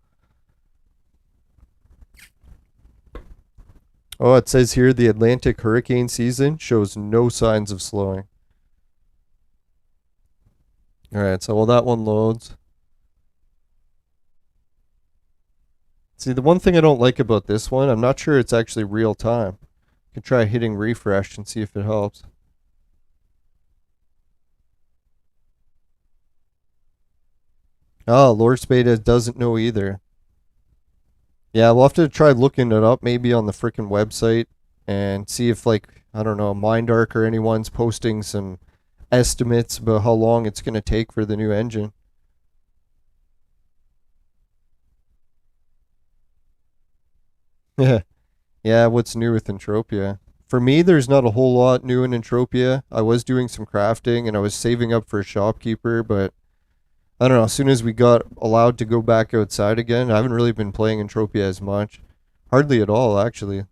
Oh, it says here the Atlantic hurricane season shows no signs of slowing. All right, so while that one loads. See, the one thing I don't like about this one, I'm not sure it's actually real time. You can try hitting refresh and see if it helps. Oh, Lord Spade doesn't know either. Yeah, we'll have to try looking it up maybe on the freaking website and see if, like, I don't know, MindArc or anyone's posting some estimates about how long it's going to take for the new engine. Yeah. Yeah, what's new with Entropia? For me, there's not a whole lot new in Entropia. I was doing some crafting and I was saving up for a shopkeeper, but I don't know. As soon as we got allowed to go back outside again, I haven't really been playing Entropia as much. Hardly at all, actually.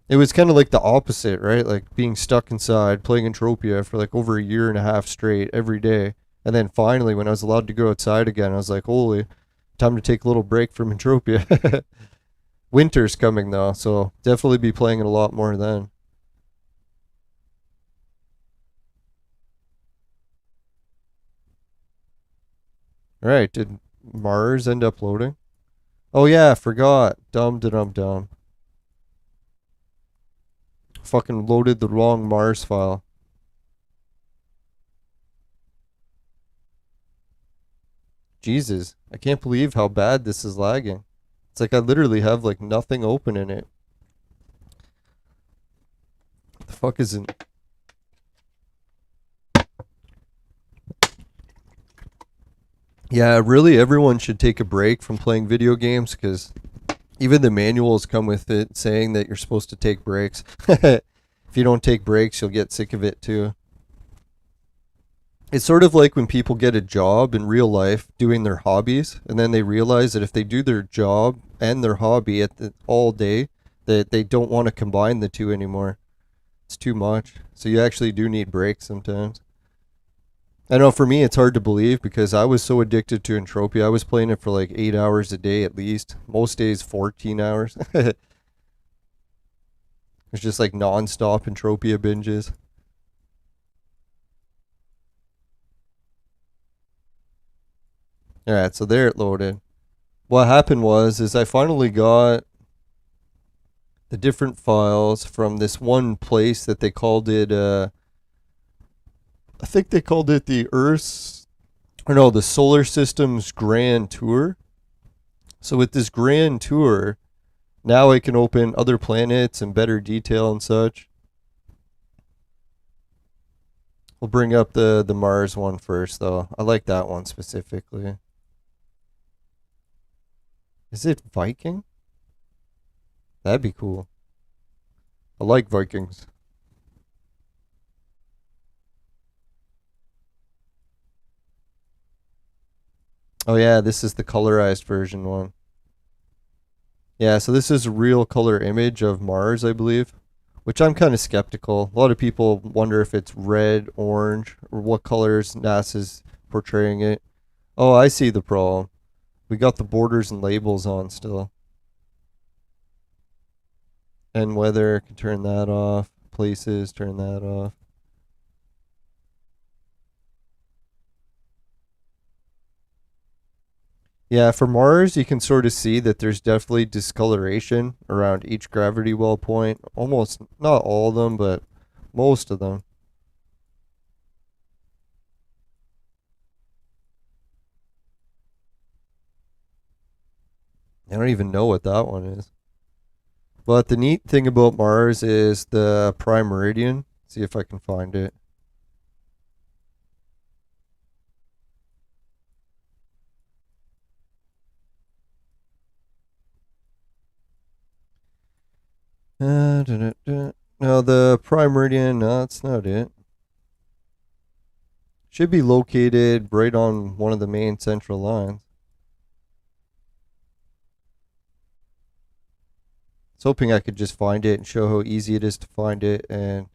It was kind of like the opposite, right? Like being stuck inside, playing Entropia for like over a year and a half straight every day. And then finally, when I was allowed to go outside again, I was like, holy, time to take a little break from Entropia. Winter's coming though, so definitely be playing it a lot more then. All right, did Mars end up loading? Oh yeah, I forgot. Dumb dum dum. Fucking loaded the wrong Mars file. Jesus, I can't believe how bad this is lagging. It's like I literally have like nothing open in it. What the fuck isn't? Yeah, really, everyone should take a break from playing video games because even the manuals come with it saying that you're supposed to take breaks. If you don't take breaks, you'll get sick of it too. It's sort of like when people get a job in real life doing their hobbies, and then they realize that if they do their job and their hobby all day, that they don't want to combine the two anymore. It's too much. So you actually do need breaks sometimes. I know for me it's hard to believe because I was so addicted to Entropia. I was playing it for like 8 hours a day at least. Most days 14 hours. It's just like non-stop Entropia binges. All right, so there it loaded. What happened was is I finally got the different files from this one place that they called it I think they called it the Earth's or no, the Solar System's Grand Tour. So with this Grand Tour, now I can open other planets in better detail and such. We'll bring up the Mars one first though. I like that one specifically. Is it Viking? That'd be cool. I like Vikings. Oh yeah, this is the colorized version one. Yeah, so this is a real color image of Mars, I believe, which I'm kind of skeptical. A lot of people wonder if it's red, orange, or what colors NASA's portraying it. Oh, I see the problem. We got the borders and labels on still. And weather, can turn that off. Places, turn that off. Yeah, for Mars, you can sort of see that there's definitely discoloration around each gravity well point. Almost, not all of them, but most of them. I don't even know what that one is. But the neat thing about Mars is the prime meridian. See if I can find it. No, the prime meridian, no, that's not it. Should be located right on one of the main central lines. I was hoping I could just find it and show how easy it is to find it, and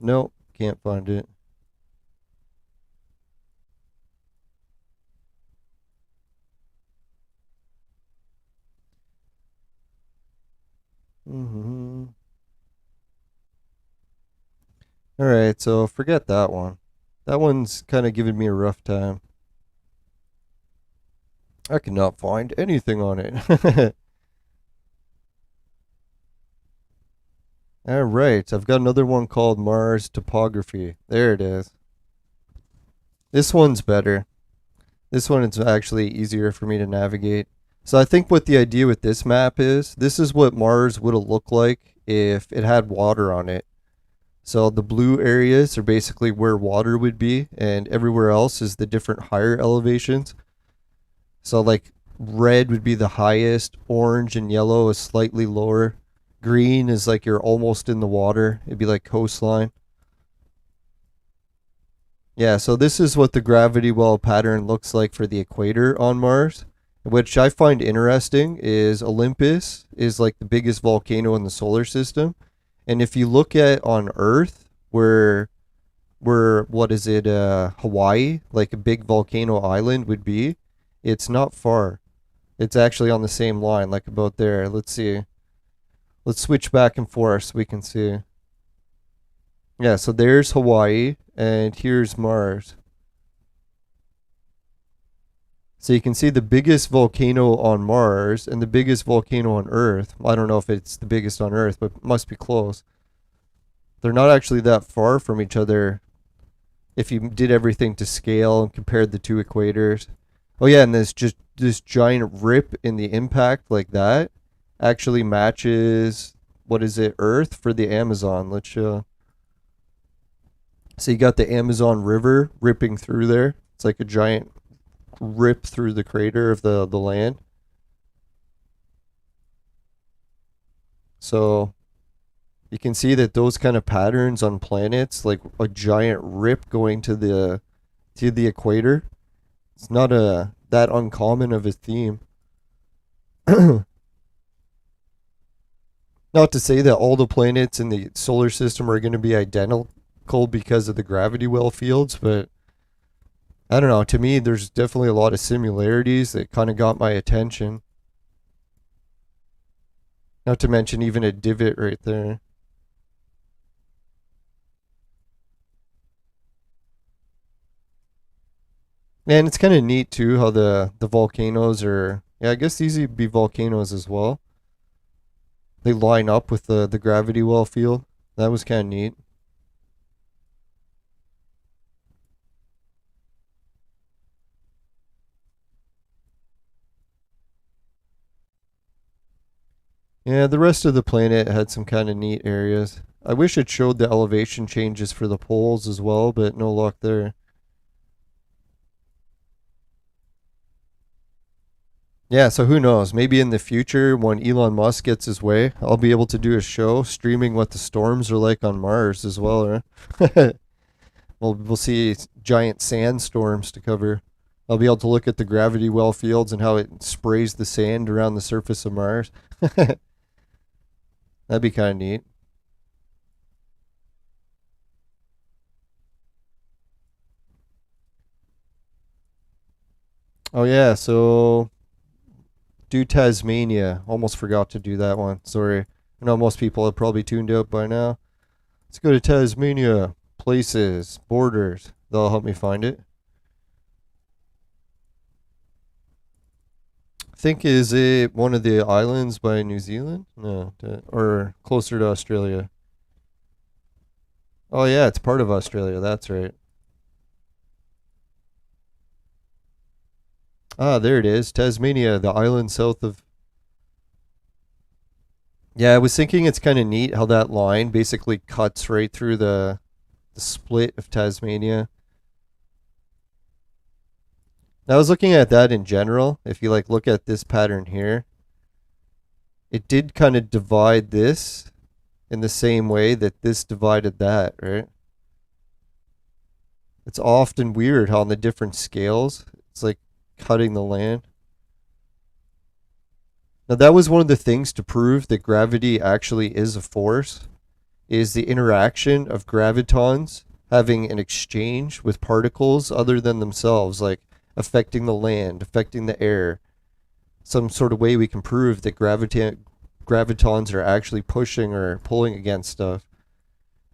nope, can't find it. Alright, so forget that one. That one's kind of giving me a rough time. I cannot find anything on it. Alright, I've got another one called Mars Topography. There it is. This one's better. This one is actually easier for me to navigate. So I think what the idea with this map is, this is what Mars would have looked like if it had water on it. So the blue areas are basically where water would be, and everywhere else is the different higher elevations. So like red would be the highest, orange and yellow is slightly lower. Green is like you're almost in the water. It'd be like coastline. Yeah, so this is what the gravity well pattern looks like for the equator on Mars. Which I find interesting is Olympus is like the biggest volcano in the solar system. And if you look at on Earth, where what is it, Hawaii, like a big volcano island would be, it's not far. It's actually on the same line, like about there. Let's see. Let's switch back and forth so we can see. Yeah, so there's Hawaii, and here's Mars. So you can see the biggest volcano on Mars and the biggest volcano on Earth. I don't know if it's the biggest on Earth, but it must be close. They're not actually that far from each other if you did everything to scale and compared the two equators. Oh yeah, and this giant rip in the impact like that actually matches, what is it, Earth for the Amazon. Let's show. So you got the Amazon River ripping through there. It's like a giant rip through the crater of the land. So you can see that those kind of patterns on planets, like a giant rip going to the equator, it's not that uncommon of a theme. Not to say that all the planets in the solar system are going to be identical because of the gravity well fields, but I don't know. To me, there's definitely a lot of similarities that kind of got my attention. Not to mention even a divot right there. And it's kind of neat too how the volcanoes are. Yeah, I guess these would be volcanoes as well. They line up with the gravity well field. That was kind of neat. Yeah, the rest of the planet had some kind of neat areas. I wish it showed the elevation changes for the poles as well, but no luck there. Yeah, so who knows? Maybe in the future, when Elon Musk gets his way, I'll be able to do a show streaming what the storms are like on Mars as well. Right? We'll see giant sandstorms to cover. I'll be able to look at the gravity well fields and how it sprays the sand around the surface of Mars. That'd be kind of neat. Oh yeah, so do Tasmania. Almost forgot to do that one. Sorry. I know most people have probably tuned out by now. Let's go to Tasmania. Places, borders. That'll help me find it. I think, is it one of the islands by New Zealand? No, or closer to Australia. Oh yeah, it's part of Australia. That's right. Ah, there it is. Tasmania, the island south of. Yeah, I was thinking it's kind of neat how that line basically cuts right through the split of Tasmania. I was looking at that in general. If you like look at this pattern here, it did kind of divide this in the same way that this divided that, right? It's often weird how on the different scales, it's like cutting the land. Now that was one of the things to prove that gravity actually is a force, is the interaction of gravitons having an exchange with particles other than themselves, like affecting the land, affecting the air. Some sort of way we can prove that gravitons are actually pushing or pulling against stuff.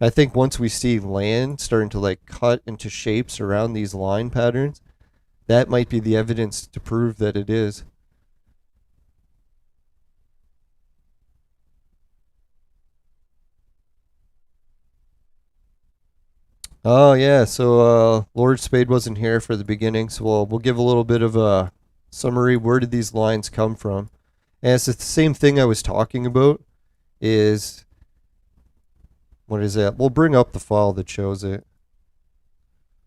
I think once we see land starting to like cut into shapes around these line patterns, that might be the evidence to prove that it is. Oh yeah, so Lord Spade wasn't here for the beginning, so we'll give a little bit of a summary. Where did these lines come from? And it's the same thing I was talking about. Is what is that? We'll bring up the file that shows it.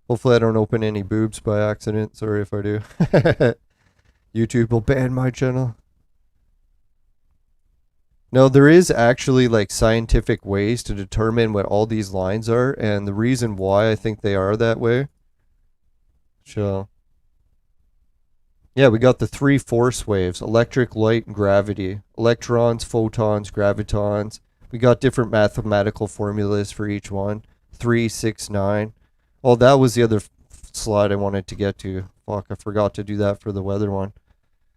Hopefully I don't open any boobs by accident. Sorry if I do. YouTube will ban my channel. No, there is actually like scientific ways to determine what all these lines are, and the reason why I think they are that way. So, yeah, we got the three force waves: electric, light, and gravity. Electrons, photons, gravitons. We got different mathematical formulas for each one. 3, 6, 9. Oh, that was the other slide I wanted to get to. Fuck, I forgot to do that for the weather one.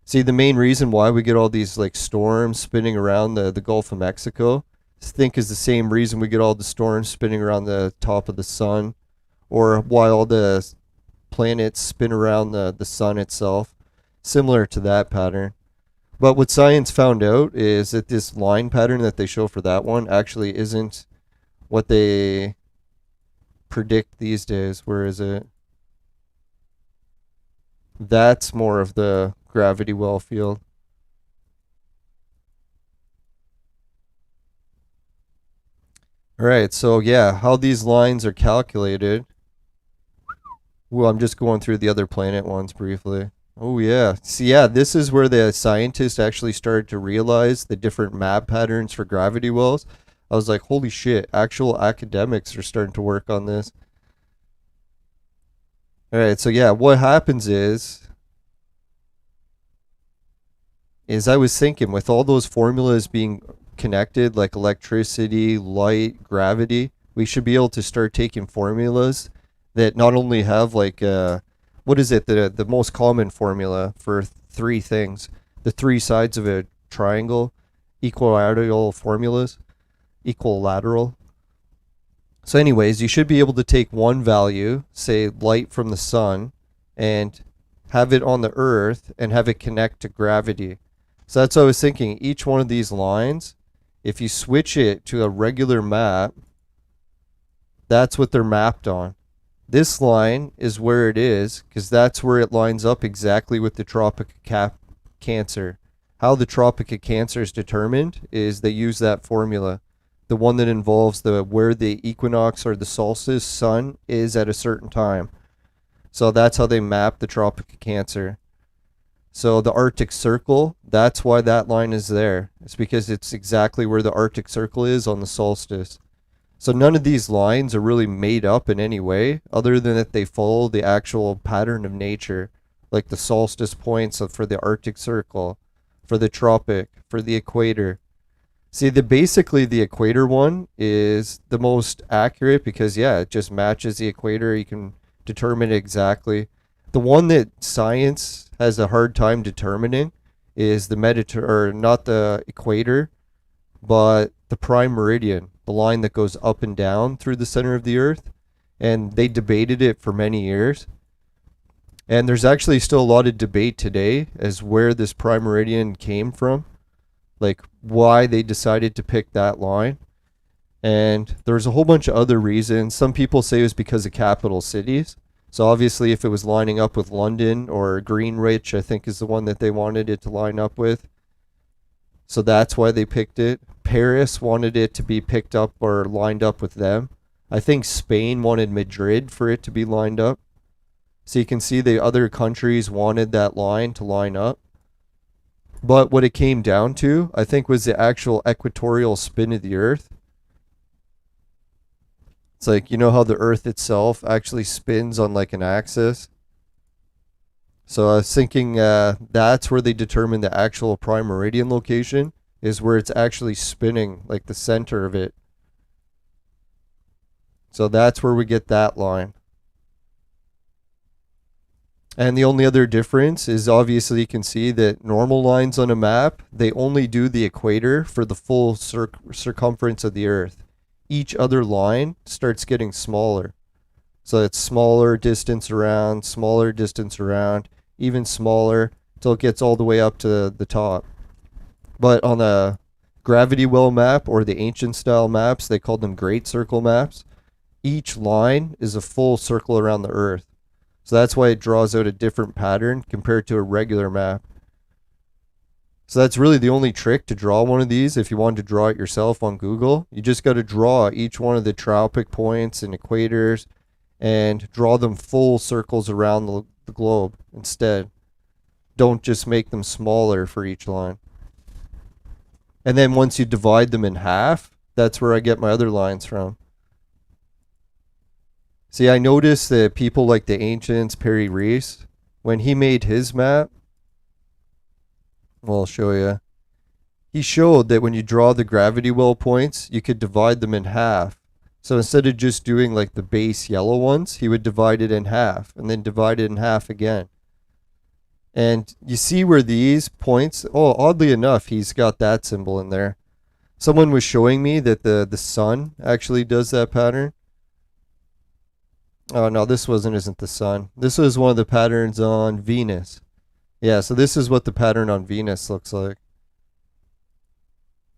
See, the main reason why we get all these like storms spinning around the Gulf of Mexico, I think is the same reason we get all the storms spinning around the top of the sun, or why all the planets spin around the sun itself. Similar to that pattern. But what science found out is that this line pattern that they show for that one actually isn't what they predict these days. Where is it? That's more of the gravity well field. Alright, so yeah, how these lines are calculated. Well, I'm just going through the other planet ones briefly. Oh yeah. See, yeah, this is where the scientists actually started to realize the different map patterns for gravity wells. I was like, holy shit, actual academics are starting to work on this. Alright, so yeah, what happens is I was thinking with all those formulas being connected, like electricity, light, gravity, we should be able to start taking formulas that not only have like what is it, the most common formula for three things, the three sides of a triangle, equilateral formulas, equilateral. So anyways, you should be able to take one value, say light from the sun, and have it on the earth and have it connect to gravity. So that's what I was thinking. Each one of these lines, if you switch it to a regular map, that's what they're mapped on. This line is where it is, because that's where it lines up exactly with the Tropic of Cancer. How the Tropic of Cancer is determined is they use that formula. The one that involves where the equinox or the solstice sun is at a certain time. So that's how they map the Tropic of Cancer. So the Arctic Circle, that's why that line is there. It's because it's exactly where the Arctic Circle is on the solstice. So none of these lines are really made up in any way, other than that they follow the actual pattern of nature, like the solstice points for the Arctic Circle, for the tropic, for the equator. See, basically the equator one is the most accurate because, yeah, it just matches the equator. You can determine it exactly. The one that science has a hard time determining is the not the equator, but the prime meridian, the line that goes up and down through the center of the earth. And they debated it for many years. And there's actually still a lot of debate today as where this prime meridian came from, like why they decided to pick that line. And there's a whole bunch of other reasons. Some people say it was because of capital cities. So obviously if it was lining up with London or Greenwich, I think is the one that they wanted it to line up with. So that's why they picked it. Paris wanted it to be picked up or lined up with them. I think Spain wanted Madrid for it to be lined up. So you can see the other countries wanted that line to line up. But what it came down to, I think, was the actual equatorial spin of the Earth. It's like, you know how the Earth itself actually spins on like an axis? So I was thinking that's where they determine the actual prime meridian location, is where it's actually spinning, like the center of it. So that's where we get that line. And the only other difference is obviously you can see that normal lines on a map, they only do the equator for the full circumference of the Earth. Each other line starts getting smaller. So it's smaller distance around, even smaller, until it gets all the way up to the top. But on a gravity well map or the ancient style maps, they called them great circle maps, each line is a full circle around the Earth. So that's why it draws out a different pattern compared to a regular map. So that's really the only trick to draw one of these. If you wanted to draw it yourself on Google, you just got to draw each one of the tropic points and equators and draw them full circles around the globe instead. Don't just make them smaller for each line. And then once you divide them in half, that's where I get my other lines from. See, I noticed that people like the ancients, Perry Reese, when he made his map, well, I'll show you. He showed that when you draw the gravity well points, you could divide them in half. So instead of just doing like the base yellow ones, he would divide it in half and then divide it in half again. And you see where these points, oh, oddly enough, he's got that symbol in there. Someone was showing me that the sun actually does that pattern. Oh, no, this isn't the sun. This was one of the patterns on Venus. Yeah, so this is what the pattern on Venus looks like.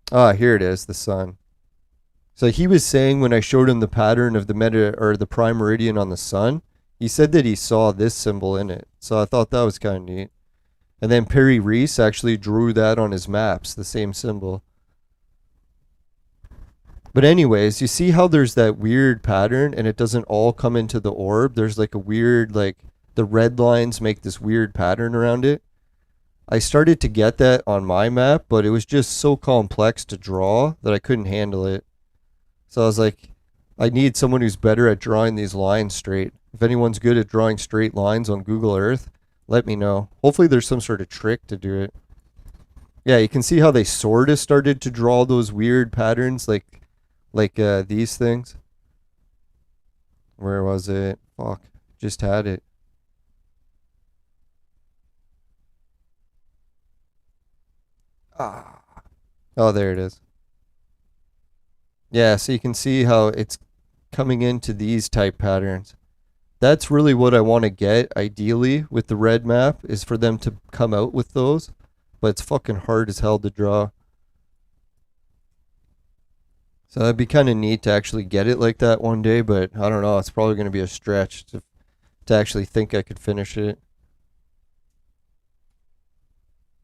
Ah, here it is, the sun. So he was saying when I showed him the pattern of the prime meridian on the sun, he said that he saw this symbol in it. So I thought that was kind of neat. And then Perry Reese actually drew that on his maps, the same symbol. But anyways, you see how there's that weird pattern and it doesn't all come into the orb? There's like a weird, like the red lines make this weird pattern around it. I started to get that on my map, but it was just so complex to draw that I couldn't handle it. So I was like, I need someone who's better at drawing these lines straight. If anyone's good at drawing straight lines on Google Earth, let me know. Hopefully there's some sort of trick to do it. Yeah, you can see how they sort of started to draw those weird patterns like these things. Where was it? Fuck, just had it. Ah. Oh, there it is. Yeah, so you can see how it's coming into these type patterns. That's really what I want to get, ideally, with the red map, is for them to come out with those. But it's fucking hard as hell to draw. So that'd be kind of neat to actually get it like that one day, but I don't know, it's probably going to be a stretch to actually think I could finish it.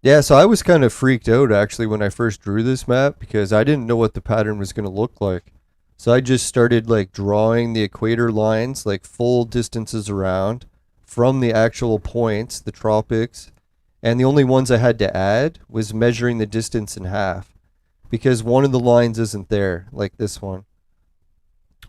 Yeah, so I was kind of freaked out actually when I first drew this map because I didn't know what the pattern was going to look like. So I just started like drawing the equator lines, like full distances around from the actual points, the tropics, and the only ones I had to add was measuring the distance in half. Because one of the lines isn't there, like this one.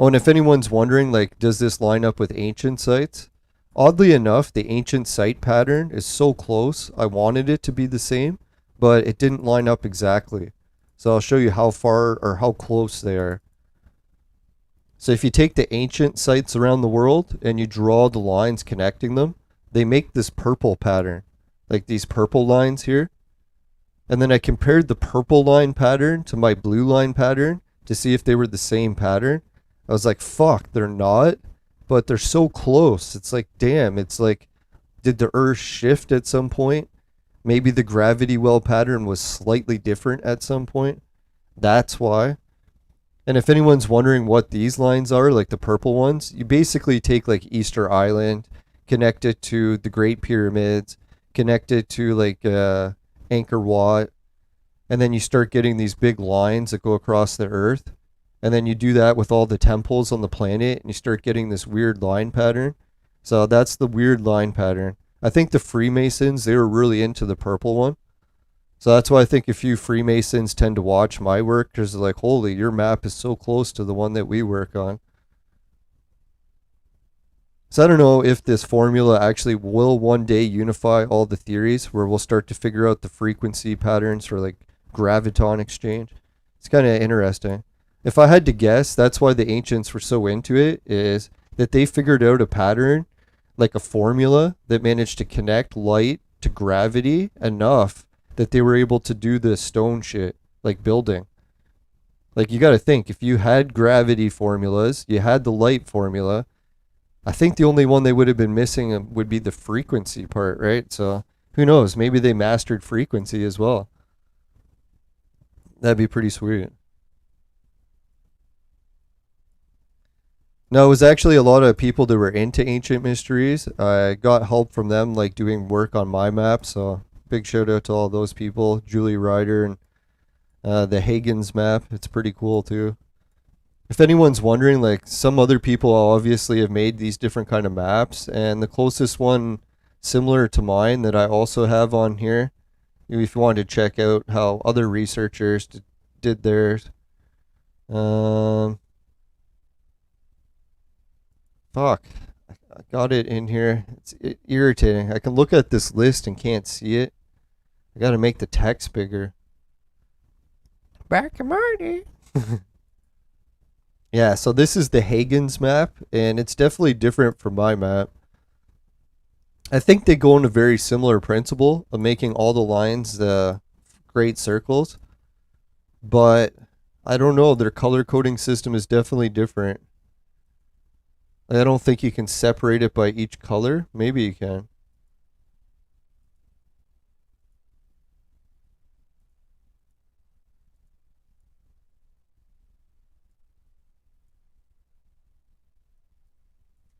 Oh, and if anyone's wondering, like, does this line up with ancient sites? Oddly enough, the ancient site pattern is so close, I wanted it to be the same, but it didn't line up exactly. So I'll show you how far or how close they are. So if you take the ancient sites around the world and you draw the lines connecting them, they make this purple pattern, like these purple lines here. And then I compared the purple line pattern to my blue line pattern to see if they were the same pattern. I was like, fuck, they're not, but they're so close. It's like, damn, it's like, did the Earth shift at some point? Maybe the gravity well pattern was slightly different at some point. That's why. And if anyone's wondering what these lines are, like the purple ones, you basically take like Easter Island, connect it to the Great Pyramids, connect it to like Angkor Wat, and then you start getting these big lines that go across the Earth, and then you do that with all the temples on the planet, and you start getting this weird line pattern. So that's the weird line pattern. I think the Freemasons, they were really into the purple one. So that's why I think a few Freemasons tend to watch my work, because they're like, holy, your map is so close to the one that we work on. So I don't know if this formula actually will one day unify all the theories where we'll start to figure out the frequency patterns for like graviton exchange. It's kind of interesting. If I had to guess, that's why the ancients were so into it, is that they figured out a pattern, like a formula that managed to connect light to gravity enough that they were able to do the stone shit, like building. Like you got to think, if you had gravity formulas, you had the light formula, I think the only one they would have been missing would be the frequency part, right? So who knows? Maybe they mastered frequency as well. That'd be pretty sweet. No, it was actually a lot of people that were into ancient mysteries. I got help from them, like doing work on my map. So big shout out to all those people, Julie Ryder and the Hagen's map. It's pretty cool too. If anyone's wondering, like some other people obviously have made these different kind of maps, and the closest one similar to mine that I also have on here, if you wanted to check out how other researchers did theirs. Um, fuck, I got it in here. It's irritating. I can look at this list and can't see it. I gotta make the text bigger. Back and Marty. Yeah, so this is the Hagen's map, and it's definitely different from my map. I think they go on a very similar principle of making all the lines great circles, but I don't know. Their color coding system is definitely different. I don't think you can separate it by each color. Maybe you can.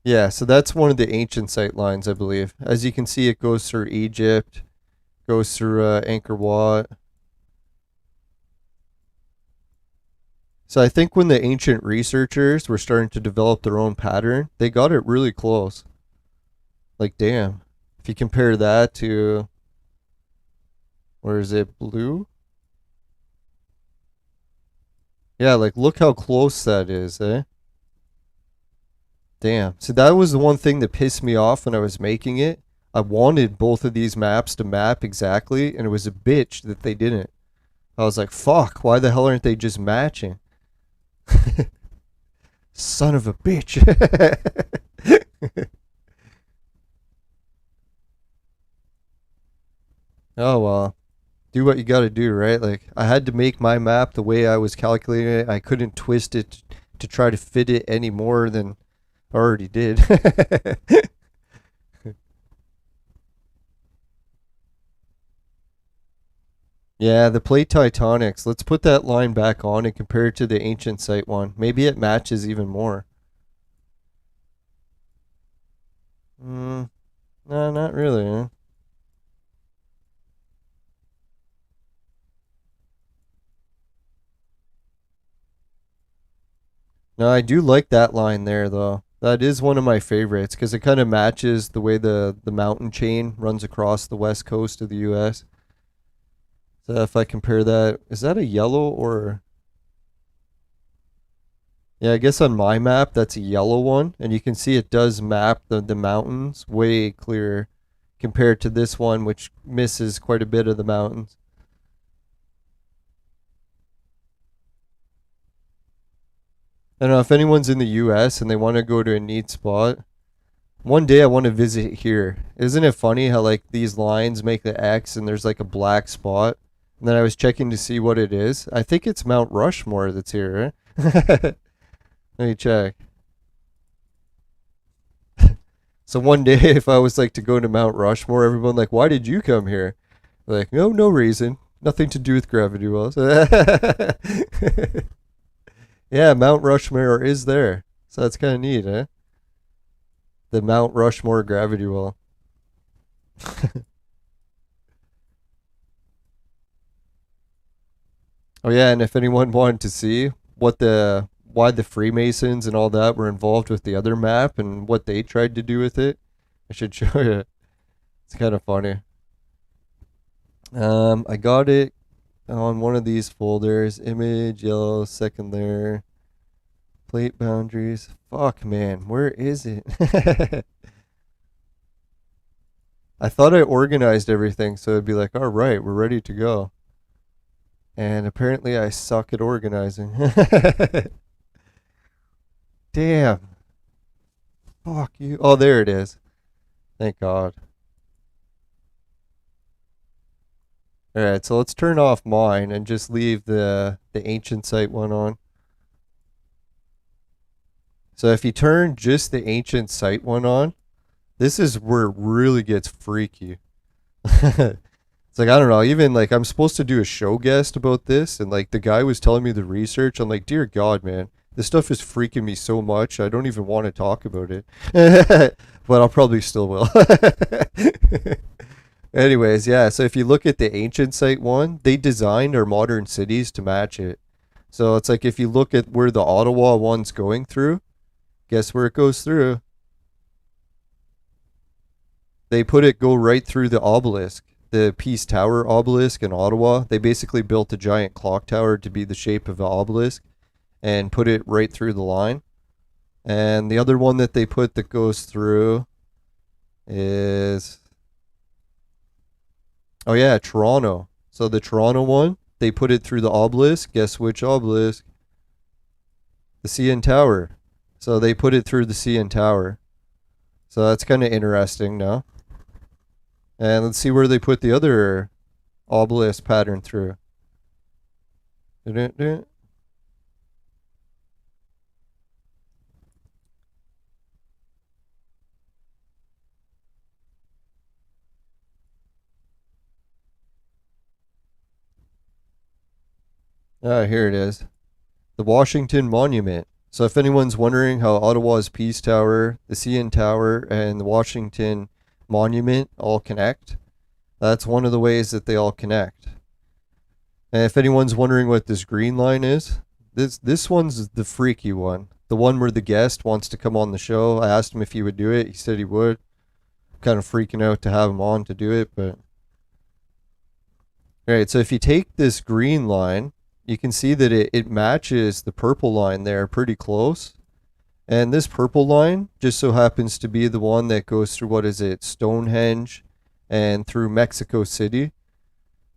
Yeah, so that's one of the ancient sight lines, I believe. As you can see, it goes through Egypt, goes through Angkor Wat. So I think when the ancient researchers were starting to develop their own pattern, they got it really close. Like, damn. If you compare that to, where is it, blue? Yeah, like, look how close that is, eh? Damn. So that was the one thing that pissed me off when I was making it. I wanted both of these maps to map exactly, and it was a bitch that they didn't. I was like, fuck, why the hell aren't they just matching? Son of a bitch. Oh well. Do what you gotta do, right? Like, I had to make my map the way I was calculating it. I couldn't twist it to try to fit it any more than I already did. Yeah, the plate tectonics. Let's put that line back on and compare it to the ancient site one. Maybe it matches even more. Mm, no, not really. Huh? No, I do like that line there, though. That is one of my favorites because it kind of matches the way the mountain chain runs across the west coast of the U.S. So if I compare that, is that a yellow or? Yeah, I guess on my map that's a yellow one, and you can see it does map the mountains way clearer compared to this one, which misses quite a bit of the mountains. I don't know if anyone's in the U.S. and they want to go to a neat spot. One day I want to visit here. Isn't it funny how like these lines make the X and there's like a black spot? And then I was checking to see what it is. I think it's Mount Rushmore that's here, right? Let me check. So one day if I was like to go to Mount Rushmore, everyone like, why did you come here? Like, no, no reason. Nothing to do with gravity wells. Yeah, Mount Rushmore is there. So that's kind of neat, eh? The Mount Rushmore gravity well. Oh yeah, and if anyone wanted to see what the why the Freemasons and all that were involved with the other map and what they tried to do with it, I should show you. It's kind of funny. I got it on one of these folders. Image, yellow, second layer. Plate boundaries. Fuck, man. Where is it? I thought I organized everything so it'd be like, all right, we're ready to go. And apparently I suck at organizing. Damn. Fuck you. Oh, there it is. Thank God. Alright, so let's turn off mine and just leave the ancient site one on. So if you turn just the ancient site one on, this is where it really gets freaky. It's like, I don't know, even like I'm supposed to do a show guest about this, and like the guy was telling me the research. I'm like, dear God, man, this stuff is freaking me so much. I don't even want to talk about it. But I'll probably still will. Anyways, yeah, so if you look at the ancient site one, they designed our modern cities to match it. So it's like if you look at where the Ottawa one's going through, guess where it goes through? They put it go right through the obelisk, the Peace Tower obelisk in Ottawa. They basically built a giant clock tower to be the shape of an obelisk and put it right through the line. And the other one that they put that goes through is, oh yeah, Toronto. So the Toronto one, they put it through the obelisk. Guess which obelisk? The CN Tower. So they put it through the CN Tower. So that's kind of interesting now. And let's see where they put the other obelisk pattern through. Ah, here it is. The Washington Monument. So if anyone's wondering how Ottawa's Peace Tower, the CN Tower, and the Washington Monument all connect, that's one of the ways that they all connect. And if anyone's wondering what this green line is, this one's the freaky one. The one where the guest wants to come on the show. I asked him if he would do it. He said he would. Kind of freaking out to have him on to do it, but... Alright, so if you take this green line, you can see that it matches the purple line there pretty close. And this purple line just so happens to be the one that goes through, what is it, Stonehenge and through Mexico City.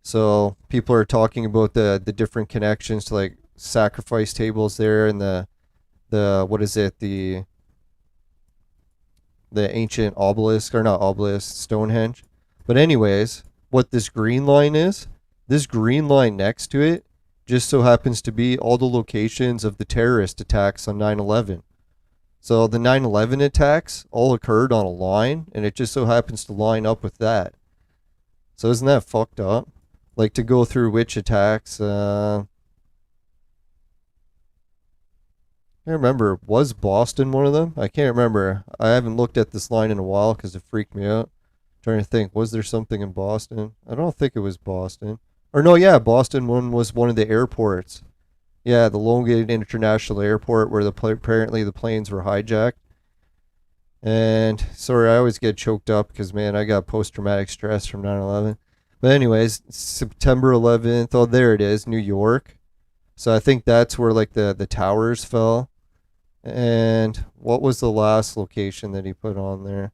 So people are talking about the different connections to like sacrifice tables there and the what is it, the ancient obelisk, or not obelisk, Stonehenge. But anyways, what this green line is, this green line next to it just so happens to be all the locations of the terrorist attacks on 9/11. So the 9/11 attacks all occurred on a line, and it just so happens to line up with that. So isn't that fucked up? Like to go through which attacks, I can't remember. Was Boston one of them? I can't remember. I haven't looked at this line in a while because it freaked me out. Trying to think, was there something in Boston? I don't think it was Boston. Or no, yeah, Boston one was one of the airports. Yeah, the Logan International Airport where apparently the planes were hijacked. And sorry, I always get choked up because, man, I got post-traumatic stress from 9/11. But anyways, September 11th. Oh, there it is, New York. So I think that's where like the towers fell. And what was the last location that he put on there?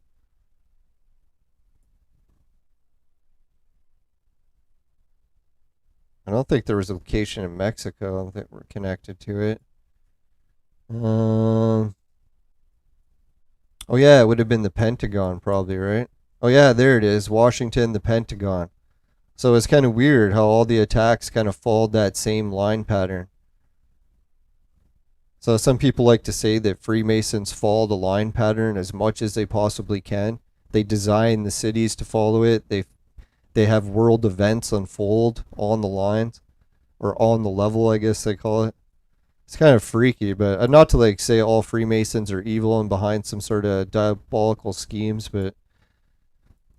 I don't think there was a location in Mexico that were connected to it. Oh yeah, it would have been the Pentagon probably, right? Oh yeah, there it is, Washington, the Pentagon. So it's kind of weird how all the attacks kind of followed that same line pattern. So some people like to say that Freemasons follow the line pattern as much as they possibly can. They design the cities to follow it. They have world events unfold on the lines, or on the level, I guess they call it. It's kind of freaky, but not to like say all Freemasons are evil and behind some sort of diabolical schemes, but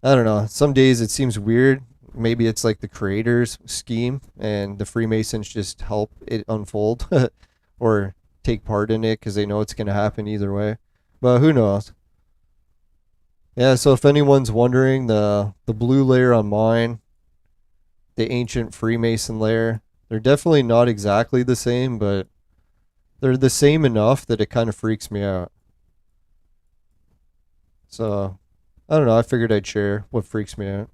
I don't know. Some days it seems weird. Maybe it's like the creator's scheme and the Freemasons just help it unfold or take part in it because they know it's going to happen either way. But who knows? Yeah, so if anyone's wondering, the blue layer on mine, the ancient Freemason layer, they're definitely not exactly the same, but they're the same enough that it kind of freaks me out. So, I don't know. I figured I'd share what freaks me out.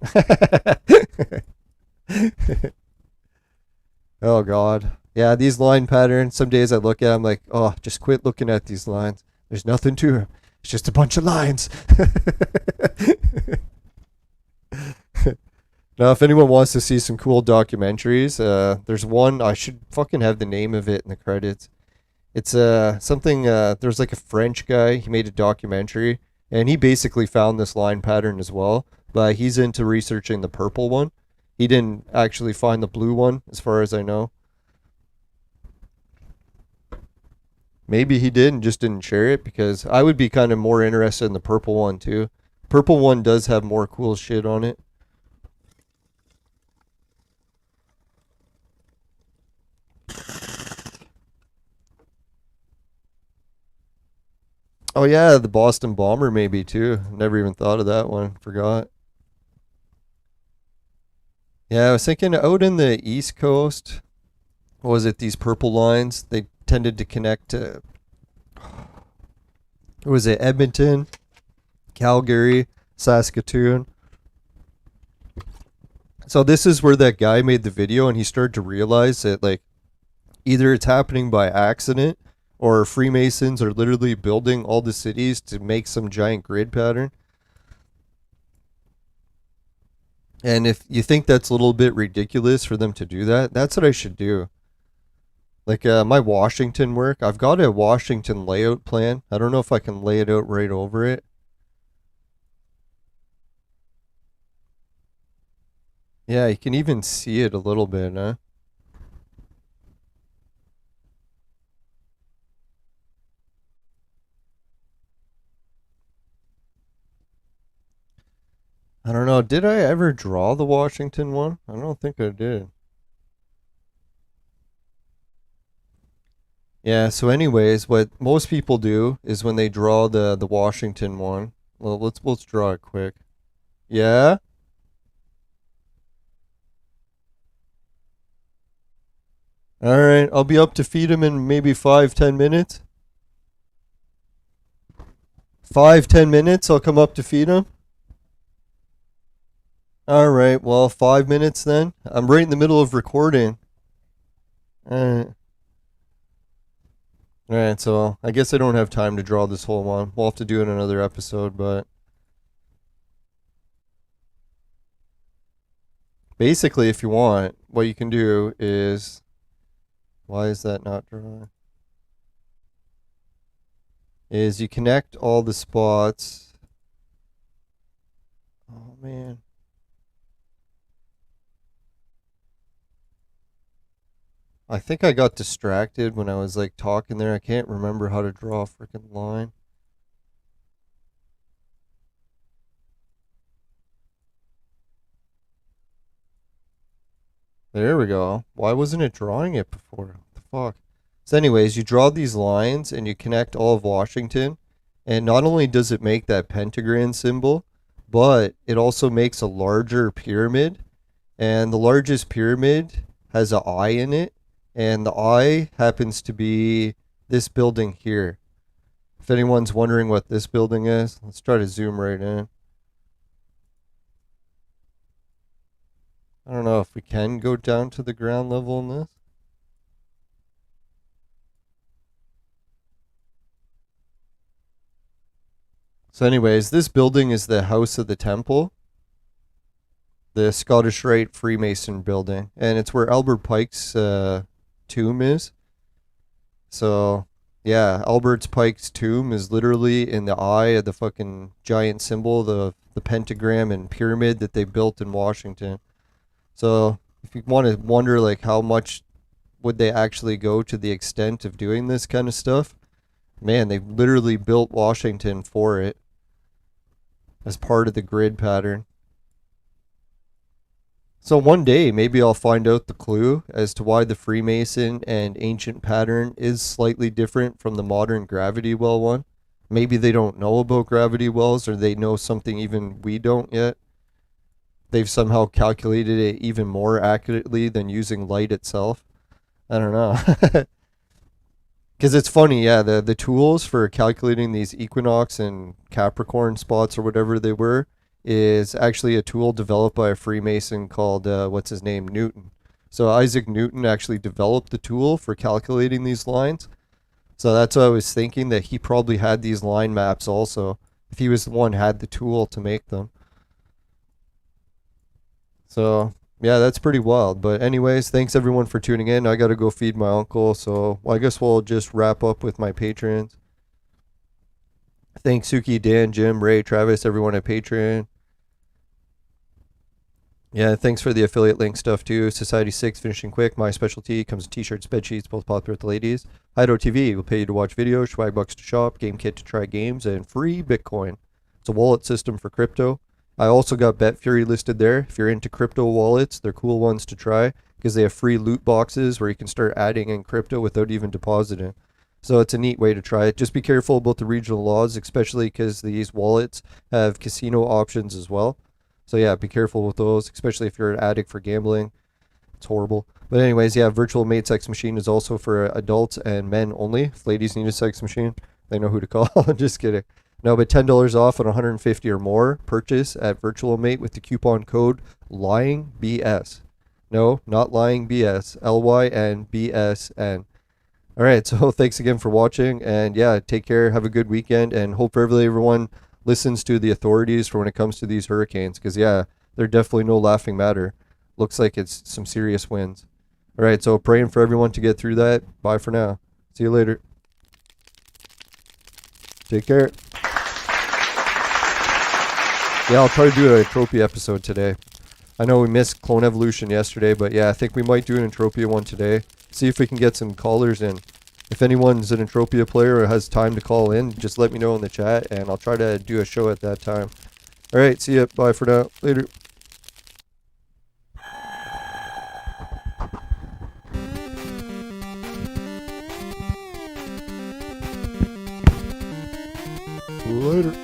Oh, God. Yeah, these line patterns, some days I look at them like, oh, just quit looking at these lines. There's nothing to them. It's just a bunch of lines. Now, if anyone wants to see some cool documentaries, there's one, I should fucking have the name of it in the credits. It's something, there's like a French guy, he made a documentary, and he basically found this line pattern as well, but he's into researching the purple one. He didn't actually find the blue one, as far as I know. Maybe he did and just didn't share it, because I would be kind of more interested in the purple one too. Purple one does have more cool shit on it. Oh yeah, the Boston Bomber maybe too. Never even thought of that one. Forgot. Yeah, I was thinking out in the East Coast, what was it, these purple lines? They tended to connect to, what was it, Edmonton, Calgary, Saskatoon. So this is where that guy made the video and he started to realize that like either it's happening by accident or Freemasons are literally building all the cities to make some giant grid pattern. And if you think that's a little bit ridiculous for them to do that, that's what I should do. Like my Washington work, I've got a Washington layout plan. I don't know if I can lay it out right over it. Yeah, you can even see it a little bit, huh? I don't know. Did I ever draw the Washington one? I don't think I did. Yeah, so anyways, what most people do is when they draw the Washington one, well, let's draw it quick. Yeah? All right, I'll be up to feed him in maybe 5-10 minutes. 5-10 minutes, I'll come up to feed him. All right, well, 5 minutes then. I'm right in the middle of recording. All right. All right, so I guess I don't have time to draw this whole one. We'll have to do it in another episode, but basically, if you want, what you can do is, why is that not drawing? Is you connect all the spots. Oh man. I think I got distracted when I was like talking there. I can't remember how to draw a freaking line. There we go. Why wasn't it drawing it before? What the fuck? So anyways, you draw these lines and you connect all of Washington. And not only does it make that pentagram symbol, but it also makes a larger pyramid. And the largest pyramid has an eye in it. And the eye happens to be this building here. If anyone's wondering what this building is, let's try to zoom right in. I don't know if we can go down to the ground level in this. So anyways, this building is the House of the Temple, the Scottish Rite Freemason building, and it's where Albert Pike's tomb is. So yeah, Albert Pike's tomb is literally in the eye of the fucking giant symbol, the pentagram and pyramid that they built in Washington. So if you want to wonder like how much would they actually go to the extent of doing this kind of stuff, man, they literally built Washington for it as part of the grid pattern. So one day, maybe I'll find out the clue as to why the Freemason and ancient pattern is slightly different from the modern gravity well one. Maybe they don't know about gravity wells, or they know something even we don't yet. They've somehow calculated it even more accurately than using light itself. I don't know. Because it's funny, yeah, the tools for calculating these equinox and Capricorn spots or whatever they were is actually a tool developed by a Freemason called, what's his name, Newton. So Isaac Newton actually developed the tool for calculating these lines. So that's what I was thinking, that he probably had these line maps also, if he was the one who had the tool to make them. So yeah, that's pretty wild. But anyways, thanks everyone for tuning in. I gotta go feed my uncle, so I guess we'll just wrap up with my patrons. Thanks Suki, Dan, Jim, Ray, Travis, everyone at Patreon. Yeah, thanks for the affiliate link stuff too. Society 6, finishing quick. My specialty comes in t-shirts, bed sheets, both popular with the ladies. Hideout TV will pay you to watch videos, swag bucks to shop, GameKit to try games, and free Bitcoin. It's a wallet system for crypto. I also got BetFury listed there. If you're into crypto wallets, they're cool ones to try because they have free loot boxes where you can start adding in crypto without even depositing. So it's a neat way to try it. Just be careful about the regional laws, especially because these wallets have casino options as well. So yeah, be careful with those, especially if you're an addict for gambling. It's horrible. But anyways, yeah, virtual mate sex machine is also for adults and men only. If ladies need a sex machine, they know who to call. Just kidding. No, but $10 off on 150 or more purchase at Virtual Mate with the coupon code LYINGBS. No, not lying BS. LYNBSN. All right, so thanks again for watching, and yeah, take care, have a good weekend, and hope everyone listens to the authorities for when it comes to these hurricanes, because yeah, they're definitely no laughing matter. Looks like it's some serious winds. All right, so praying for everyone to get through that. Bye for now. See you later. Take care. Yeah, I'll try to do an Entropia episode today. I know we missed Clone Evolution yesterday, but yeah, I think we might do an Entropia one today. See if we can get some callers in. If anyone's an Entropia player or has time to call in, just let me know in the chat, and I'll try to do a show at that time. All right, see ya. Bye for now. Later. Later.